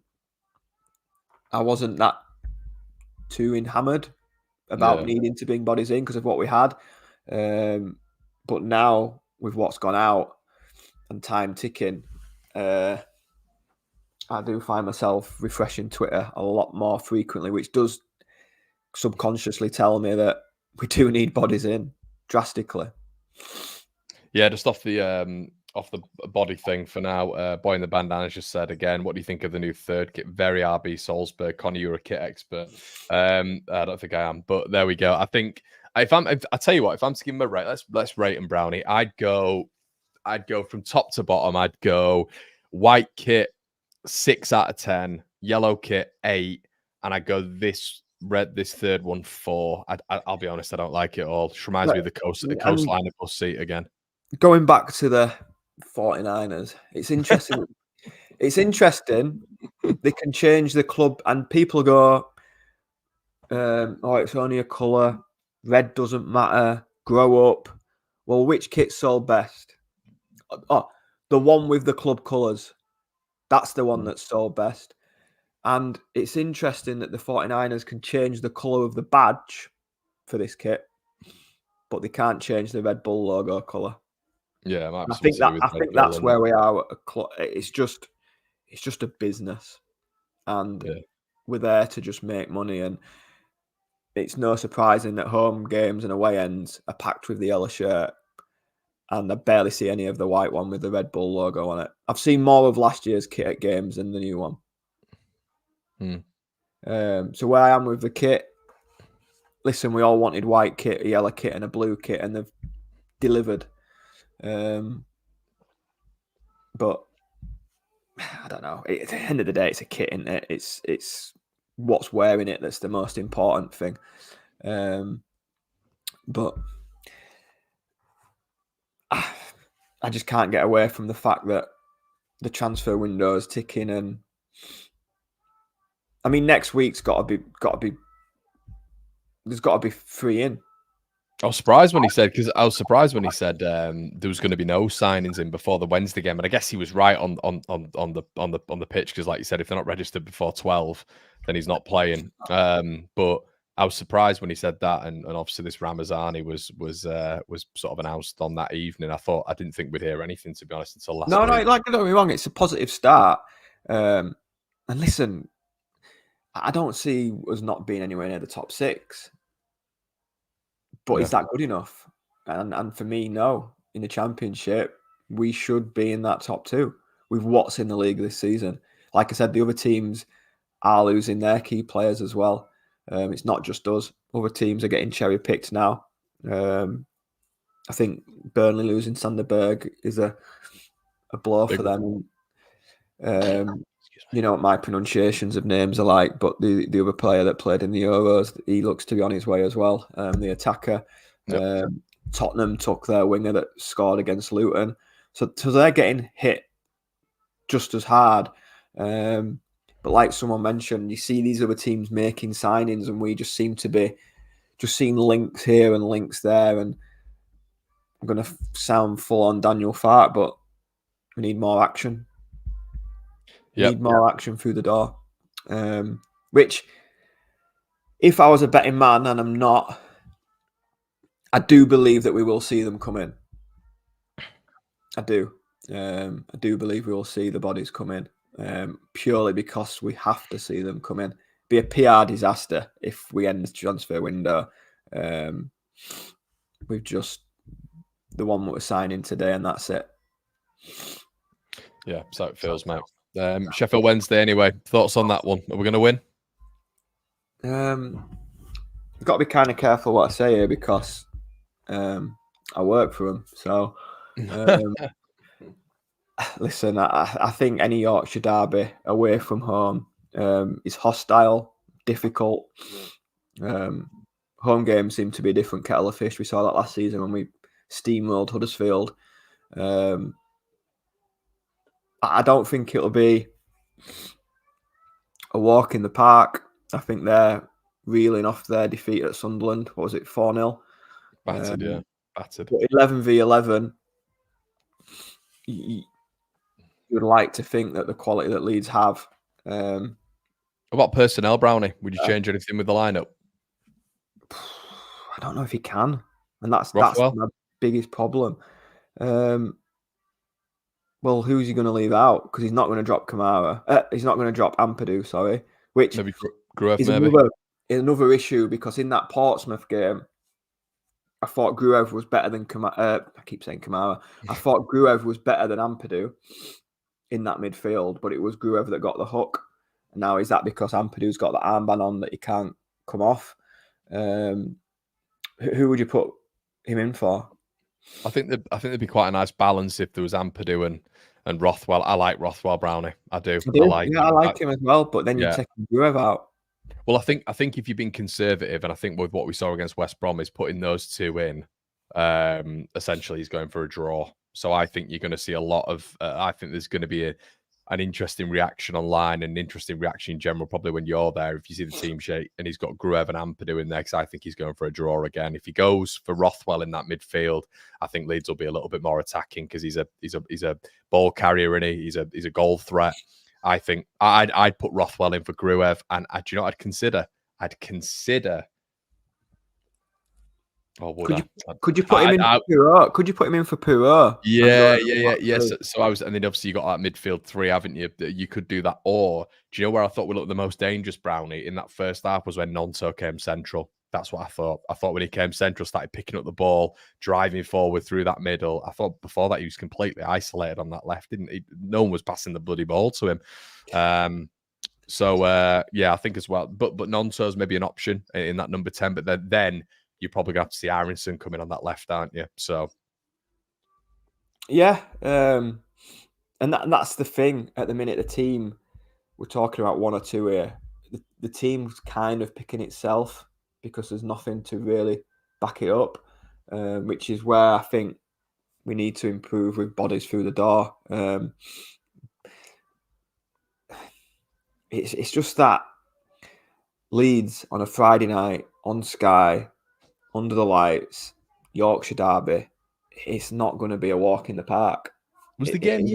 that too hammered about needing to bring bodies in because of what we had. But now with what's gone out and time ticking, I do find myself refreshing Twitter a lot more frequently, which does subconsciously tell me that we do need bodies in drastically. yeah, just off the body thing for now. Boy in the bandana just said again, what do you think of the new third kit? Very RB Salzburg. Connor, you're a kit expert. I don't think I am, but there we go. I think I tell you what, if I'm to give him a rate, let's rate him, Brownie. I'd go from top to bottom. I'd go white kit 6 out of 10, yellow kit 8, and I'd go this third one 4. I'll be honest, I don't like it all. Just reminds me of the coastline of bus seat again. Going back to the 49ers, it's interesting. It's interesting. They can change the club, and people go, "Oh, it's only a colour. Red doesn't matter. Grow up." Well, which kit sold best? Oh, the one with the club colours. That's the one that sold best. And it's interesting that the 49ers can change the colour of the badge for this kit, but they can't change the Red Bull logo colour. Yeah, I think that's where we are. It's just a business, and we're there to just make money. And it's no surprising that home games and away ends are packed with the yellow shirt, and I barely see any of the white one with the Red Bull logo on it. I've seen more of last year's kit at games than the new one. So where I am with the kit, listen, we all wanted white kit, a yellow kit, and a blue kit, and they've delivered. But I don't know. At the end of the day, it's a kit, isn't it? It's what's wearing it that's the most important thing. But I just can't get away from the fact that the transfer window is ticking, and I mean, next week's got to be. There's got to be 3 in. I was surprised when he said there was going to be no signings in before the Wednesday game, and I guess he was right on the pitch because, like you said, if they're not registered before 12, then he's not playing. But I was surprised when he said that, and obviously this Ramazani was sort of announced on that evening. I didn't think we'd hear anything, to be honest, until last week. No, like, don't get me wrong, it's a positive start. And listen, I don't see us not being anywhere near the top 6. But is that good enough? And for me, no. In the Championship, we should be in that top 2 with what's in the league this season. Like I said, the other teams are losing their key players as well. It's not just us. Other teams are getting cherry-picked now. I think Burnley losing Sanderberg is a blow for them. You know what my pronunciations of names are like, but the other player that played in the Euros, he looks to be on his way as well. The attacker. Tottenham took their winger that scored against Luton. So they're getting hit just as hard. But like someone mentioned, you see these other teams making signings, and we just seem to be just seeing links here and links there. And I'm going to sound full on Daniel Fart, but we need more action. Need more action through the door. Which, if I was a betting man, and I'm not, I do believe that we will see them come in. I do. I do believe we will see the bodies come in, purely because we have to see them come in. Be a PR disaster if we end the transfer window with just the one that we're signing today, and that's it. Yeah, so it feels, mate. Sheffield Wednesday, anyway. Thoughts on that one? Are we going to win? I've got to be kind of careful what I say here because I work for them. So, listen, I think any Yorkshire derby away from home is hostile, difficult. Home games seem to be a different kettle of fish. We saw that last season when we steamrolled Huddersfield. I don't think it'll be a walk in the park. I think they're reeling off their defeat at Sunderland. What was it, 4-0? Battered, yeah. Battered. But 11v11, you would like to think that the quality that Leeds have. What about personnel, Brownie? Would you change anything with the lineup? I don't know if he can. And that's Rothwell? my biggest problem. Well, who's he going to leave out? Because he's not going to drop Kamara. He's not going to drop Ampadu, sorry. Which maybe Gruev, is another issue, because in that Portsmouth game, I thought Gruev was better than Kamara. I keep saying Kamara. I thought Gruev was better than Ampadu in that midfield, but it was Gruev that got the hook. Now, is that because Ampadu's got the armband on that he can't come off? Who would you put him in for? I think there'd be quite a nice balance if there was Ampadu and Rothwell. I like Rothwell, Brownie. I do. I like him as well. But then you take Gruev out. Well, I think if you've been conservative, and I think with what we saw against West Brom is putting those two in, essentially he's going for a draw. So I think you're going to see a lot of. I think there's going to be an interesting reaction online, and an interesting reaction in general, probably when you're there, if you see the team sheet and he's got Gruev and Ampadu in there, because I think he's going for a draw again. If he goes for Rothwell in that midfield, I think Leeds will be a little bit more attacking, because he's a ball carrier, and he's a goal threat. I think I'd put Rothwell in for Gruev, and do you know what I'd consider? Could you put him in for Perot? Could you put him in for Perot? Yeah. So I was, and then obviously you got that midfield three, haven't you? You could do that. Or do you know where I thought we looked the most dangerous, Brownie, in that first half was when Nonto came central. That's what I thought. I thought when he came central, started picking up the ball, driving forward through that middle. I thought before that he was completely isolated on that left, didn't he? No one was passing the bloody ball to him. I think as well. But Nonto's maybe an option in that number 10. But then you're probably going to have to see Aronson coming on that left, aren't you? So, yeah, and that's the thing at the minute. The team, we're talking about one or two here. The team's kind of picking itself, because there's nothing to really back it up, which is where I think we need to improve with bodies through the door. It's just that Leeds on a Friday night on Sky, under the lights, Yorkshire derby, it's not going to be a walk in the park. Was the game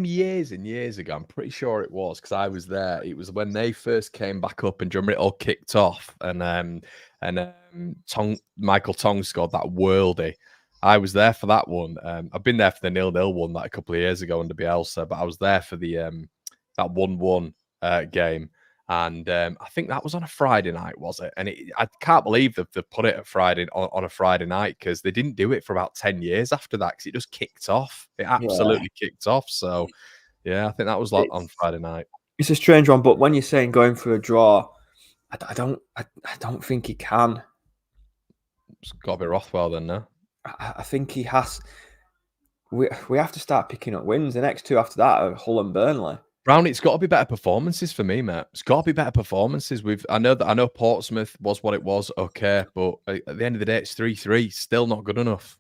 years and years ago? I'm pretty sure it was, because I was there. It was when they first came back up, and it all kicked off, and Michael Tong scored that worldie. I was there for that one. I've been there for the 0-0 one that a couple of years ago under Bielsa, but I was there for the that 1-1 game. And I think that was on a Friday night, was it? And I can't believe that they've put it on a Friday night, because they didn't do it for about 10 years after that, because it just kicked off. It absolutely kicked off. So, yeah, I think that was on Friday night. It's a strange one, but when you're saying going for a draw, I don't think he can. It's got to be Rothwell then, no? I think he has. We have to start picking up wins. The next two after that are Hull and Burnley. Brownie, it's got to be better performances for me, mate. It's got to be better performances. I know Portsmouth was what it was, okay, but at the end of the day, it's 3-3. Still not good enough.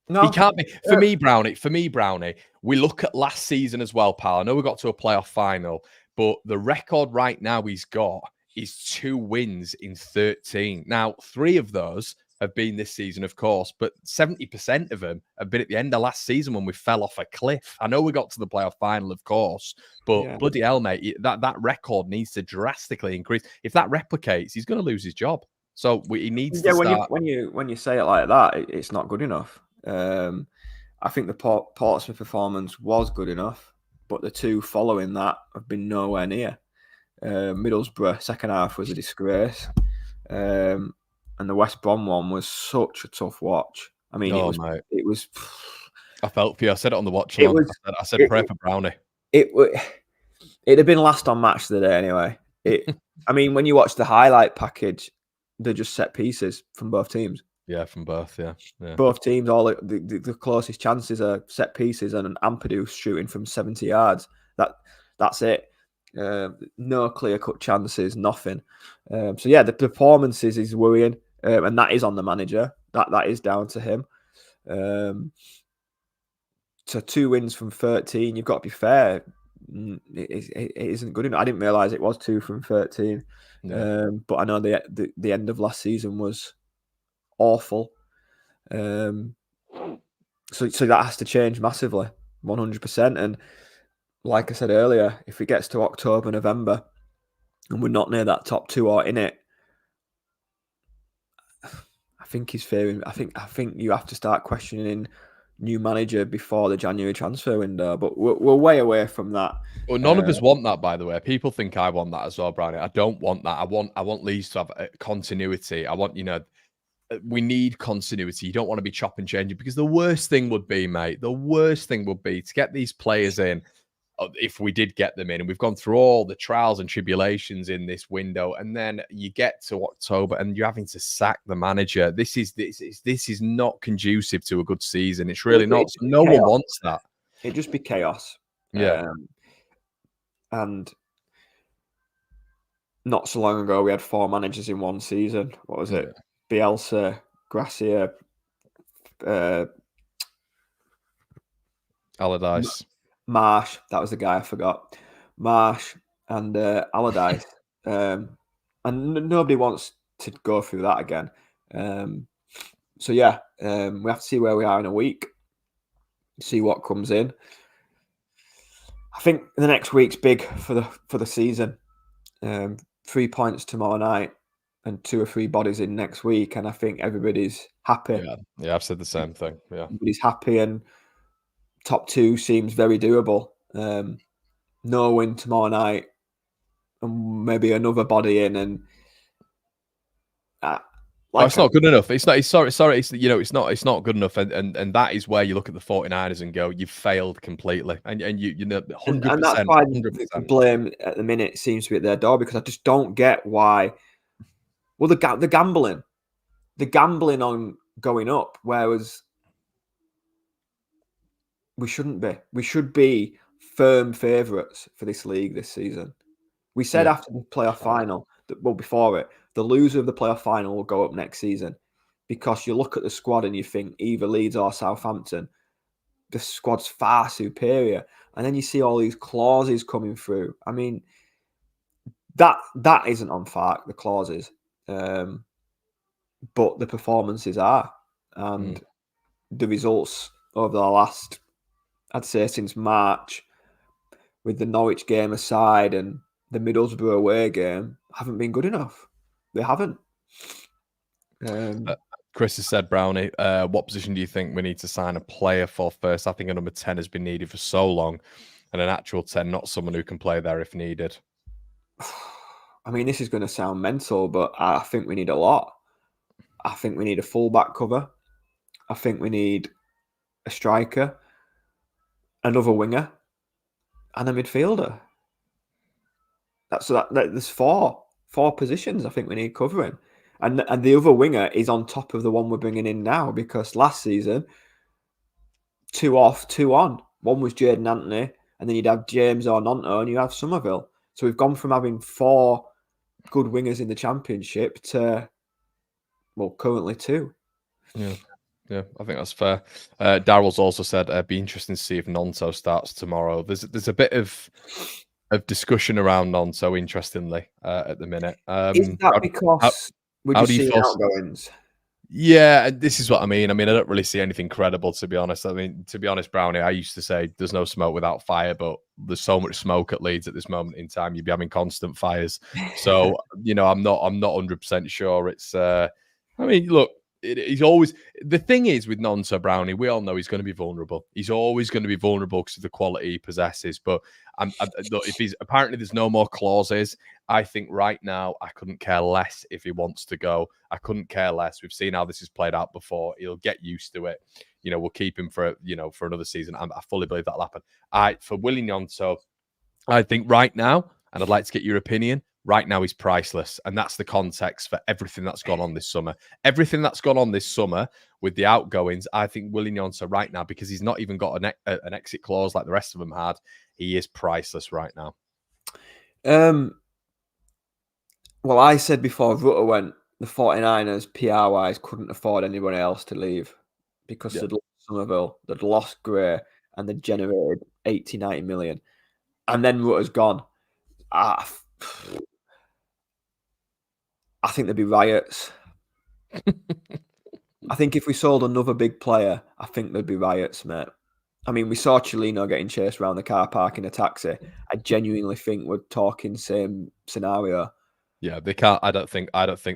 No, he can't be. For me, Brownie, we look at last season as well, pal. I know we got to a playoff final, but the record right now he's got is 2 wins in 13. Now, 3 of those have been this season, of course, but 70% of them have been at the end of last season when we fell off a cliff. I know we got to the playoff final, of course, but bloody hell, mate, that record needs to drastically increase. If that replicates, he's going to lose his job. So he needs to start. When you say it like that, it's not good enough. I think the Portsmouth performance was good enough, but the 2 following that have been nowhere near. Middlesbrough second half was a disgrace. And the West Brom one was such a tough watch. I mean, it was. I felt for you. I said it on the watch. I said pray for Brownie. It'd have been last on match of the day anyway. I mean, when you watch the highlight package, they're just set pieces from both teams. Yeah, from both. Yeah. Both teams, all the closest chances are set pieces, and an Ampadu shooting from 70 yards. That's it. No clear-cut chances, nothing. The performances is worrying, and that is on the manager. That is down to him. So 2 wins from 13. You've got to be fair. It isn't good enough. I didn't realise it was 2 from 13. Yeah. But I know the end of last season was awful. So that has to change massively, 100%. And like I said earlier, if it gets to October, November, and we're not near that top 2 or in it, I think he's fearing. I think you have to start questioning new manager before the January transfer window. But we're way away from that. Well, none of us want that, by the way. People think I want that as well, Brownie. I don't want that. I want Leeds to have continuity. I want, we need continuity. You don't want to be chop and changing, because the worst thing would be, mate, the worst thing would be to get these players in, if we did get them in, and we've gone through all the trials and tribulations in this window, and then you get to October and you're having to sack the manager. This is not conducive to a good season. It's really not. No one wants that. It'd just be chaos. Yeah. And not so long ago, we had 4 managers in one season. What was it? Bielsa, Gracia, Allardyce. Marsh. That was the guy I forgot. Marsh and Allardyce. And nobody wants to go through that again. So yeah, we have to see where we are in a week. See what comes in. I think the next week's big for the season. 3 points tomorrow night and 2 or 3 bodies in next week, and I think everybody's happy. Yeah, I've said the same thing. Yeah, everybody's happy, and top 2 seems very doable. No win tomorrow night, and maybe another body in, and it's not good enough. It's not. Sorry. It's not good enough, and that is where you look at the 49ers and go, you've failed completely, and you know 100%. And that's why the blame at the minute seems to be at their door, because I just don't get why. Well, the gambling on going up, whereas we shouldn't be. We should be firm favourites for this league this season. We said after the playoff final, before it, the loser of the playoff final will go up next season, because you look at the squad and you think either Leeds or Southampton, the squad's far superior. And then you see all these clauses coming through. I mean, that isn't on fact, the clauses. But the performances are. And the results over the last, I'd say since March, with the Norwich game aside and the Middlesbrough away game, haven't been good enough. They haven't. Chris has said, Brownie, what position do you think we need to sign a player for first? I think a number 10 has been needed for so long, and an actual 10, not someone who can play there if needed. I mean, this is going to sound mental, but I think we need a lot. I think we need a full-back cover. I think we need a striker, another winger, and a midfielder. There's four positions I think we need covering. And the other winger is on top of the one we're bringing in now, because last season, 2 off, 2 on. One was Jadon Anthony, and then you'd have James or Nonto, and you have Somerville. So we've gone from having 4 good wingers in the Championship to, well, currently 2. Yeah, I think that's fair. Daryl's also said it'd be interesting to see if Nonto starts tomorrow. There's a bit of discussion around Nonto, interestingly, at the minute. Is that because we're just seeing outgoings? Yeah, this is what I mean. I don't really see anything credible, to be honest. To be honest, Brownie, I used to say there's no smoke without fire, but there's so much smoke at Leeds at this moment in time. You'd be having constant fires. So, I'm not 100% sure. It's, look, he's always, the thing is with Nonto, Brownie, we all know he's going to be vulnerable. He's always going to be vulnerable because of the quality he possesses. But look, if he's, apparently there's no more clauses, I think right now I couldn't care less if he wants to go. I couldn't care less. We've seen how this has played out before. He'll get used to it. We'll keep him for another season. I fully believe that'll happen. For Willie Nonto, I think right now, and I'd like to get your opinion, right now he's priceless. And that's the context for everything that's gone on this summer. Everything that's gone on this summer with the outgoings, I think Willie Nonto right now, because he's not even got an exit clause like the rest of them had, he is priceless right now. Well, I said before Rutter went, the 49ers, PR-wise, couldn't afford anybody else to leave, because they'd lost Somerville, they'd lost Gray, and they generated 80, 90 million. And then Rutter's gone. I think there'd be riots. I think if we sold another big player, I think there'd be riots, mate. I mean, we saw Chilino getting chased around the car park in a taxi. I genuinely think we're talking same scenario. Yeah, they can't. I don't think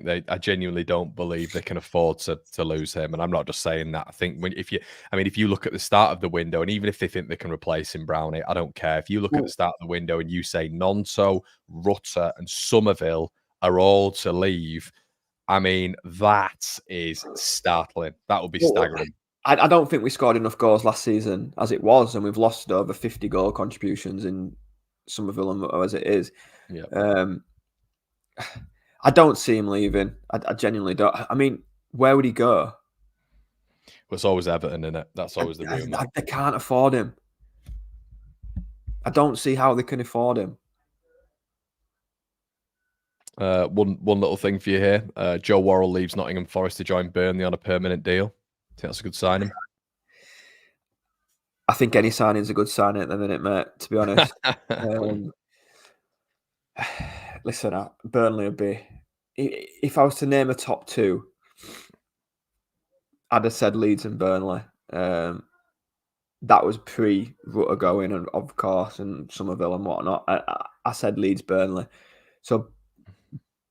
they. I genuinely don't believe they can afford to lose him. And I'm not just saying that. I think if you look at the start of the window, and even if they think they can replace him, Brownie, I don't care. If you look at the start of the window and you say Nonto, Rutter, and Somerville are all to leave, I mean, that is startling. That would be staggering. I don't think we scored enough goals last season as it was, and we've lost over 50 goal contributions in Somerville and as it is. Yeah. I don't see him leaving. I genuinely don't. I mean, where would he go? Well, it's always Everton, isn't it? That's always the rumour. They can't afford him. I don't see how they can afford him. One little thing for you here. Joe Worrell leaves Nottingham Forest to join Burnley on a permanent deal. I think that's a good signing. I think any signing's a good signing at the minute, mate, to be honest. Listen, Burnley would be... If I was to name a top two, I'd have said Leeds and Burnley. That was pre-Rutter going, and of course, and Somerville and whatnot. I said Leeds, Burnley. So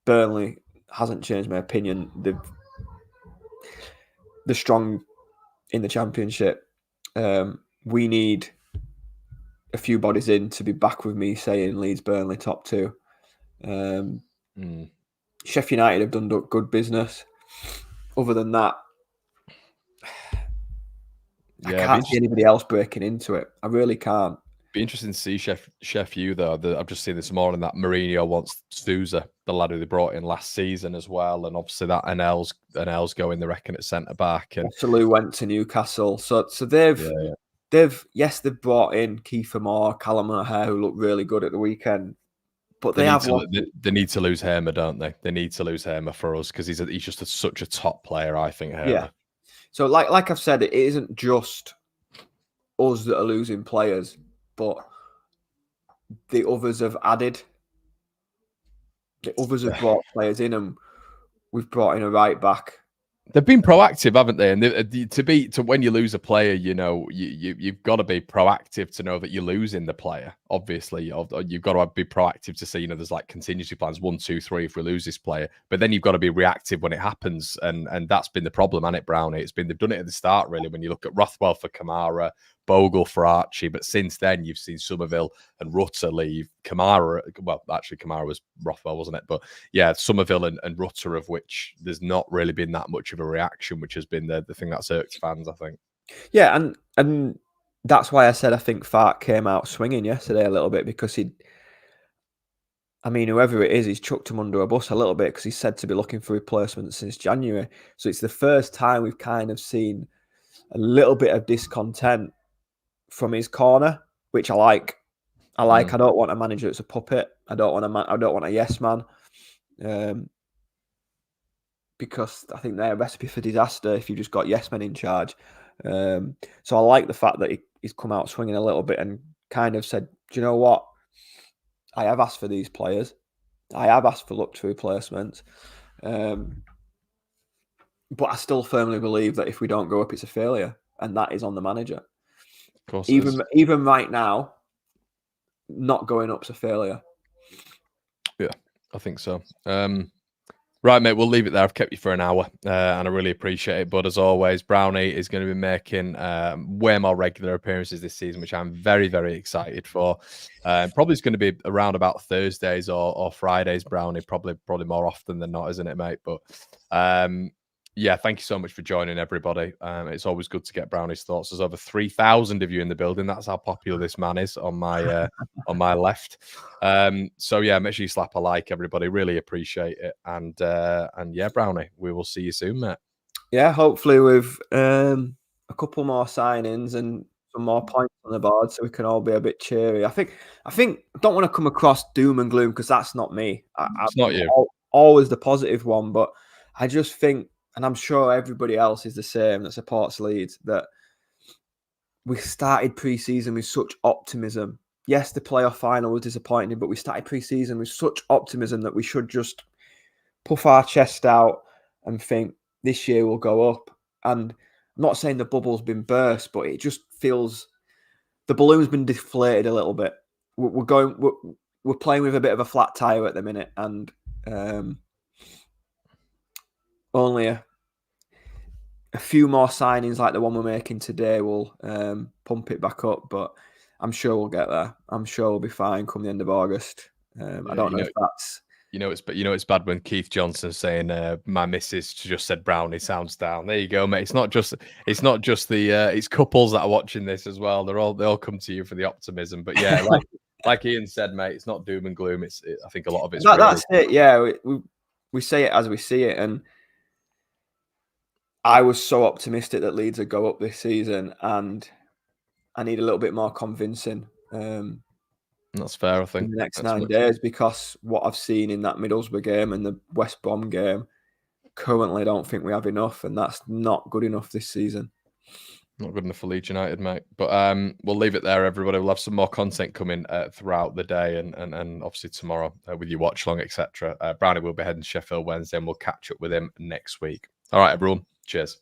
Burnley hasn't changed my opinion. They're strong in the Championship. We need a few bodies in to be back with me saying Leeds, Burnley top two. Sheffield United have done good business. Other than that, I can't see anybody else breaking into it. I really can't. Be interesting to see Sheffield though. I've just seen this morning that Mourinho wants Sousa, the lad who they brought in last season as well, and obviously that Anel's going, they reckon, at centre back. And Salou went to Newcastle, so they've brought in Kiefer Moore, Callum O'Hare, who looked really good at the weekend. But they need to lose Hamer, don't they? They need to lose Hamer for us because he's just such a top player, I think. Hamer. Yeah. So like I've said, it isn't just us that are losing players, but the others have added. The others have brought players in, and we've brought in a right back. They've been proactive, haven't they? And to when you lose a player, you know, you've got to be proactive to know that you're losing the player. Obviously, you've got to be proactive to say, you know, there's like contingency plans 1, 2, 3 if we lose this player. But then you've got to be reactive when it happens, and that's been the problem, hasn't it, Brownie? They've done it at the start, really. When you look at Rothwell for Kamara, Bogle for Archie, but since then you've seen Somerville and Rutter leave. Kamara was Rothwell, wasn't it? But yeah, Somerville and Rutter, of which there's not really been that much of a reaction, which has been the thing that's irked fans, I think. Yeah, and that's why I said I think Fark came out swinging yesterday a little bit, because whoever it is, he's chucked him under a bus a little bit, because he's said to be looking for replacements since January. So it's the first time we've kind of seen a little bit of discontent from his corner, which I like. I don't want a manager that's a puppet. I don't want a yes man, because I think they're a recipe for disaster if you just got yes men in charge. So I like the fact that he's come out swinging a little bit and kind of said, do you know what? I have asked for these players. I have asked for luxury replacements. But I still firmly believe that if we don't go up, it's a failure. And that is on the manager. Of course, even right now, not going up's a failure. Yeah, I think so. Right, mate, we'll leave it there. I've kept you for an hour, and I really appreciate it. But as always, Brownie is going to be making way more regular appearances this season, which I'm very, very excited for. Probably it's going to be around about Thursdays or Fridays, Brownie, probably more often than not, isn't it, mate? But yeah, thank you so much for joining, everybody. It's always good to get Brownie's thoughts. There's over 3,000 of you in the building. That's how popular this man is on my on my left. So yeah, make sure you slap a like, everybody. Really appreciate it. And yeah, Brownie, we will see you soon, mate. Yeah, hopefully with a couple more signings and some more points on the board, so we can all be a bit cheery. I think I don't want to come across doom and gloom, because that's not me. It's not you. Always the positive one, but I just think, and I'm sure everybody else is the same that supports Leeds, that we started pre-season with such optimism. Yes, the playoff final was disappointing, but we started pre-season with such optimism that we should just puff our chest out and think this year will go up. And I'm not saying the bubble's been burst, but it just feels the balloon's been deflated a little bit. We're playing with a bit of a flat tire at the minute, and only a few more signings like the one we're making today will pump it back up. But I'm sure we'll get there. I'm sure we'll be fine come the end of August. I don't know if that's. It's bad when Keith Johnson's saying my missus just said Brownie sounds down. There you go, mate. It's not just the it's couples that are watching this as well. They all come to you for the optimism. But yeah, like Ian said, mate, it's not doom and gloom. I think a lot of it's that's it. Yeah, we say it as we see it, and I was so optimistic that Leeds would go up this season, and I need a little bit more convincing. That's fair, I think. In the next 9 days, because what I've seen in that Middlesbrough game and the West Brom game, currently I don't think we have enough, and that's not good enough this season. Not good enough for Leeds United, mate. But we'll leave it there, everybody. We'll have some more content coming throughout the day and obviously tomorrow with your watch long, etc. Brownie will be heading to Sheffield Wednesday, and we'll catch up with him next week. All right, everyone. Cheers.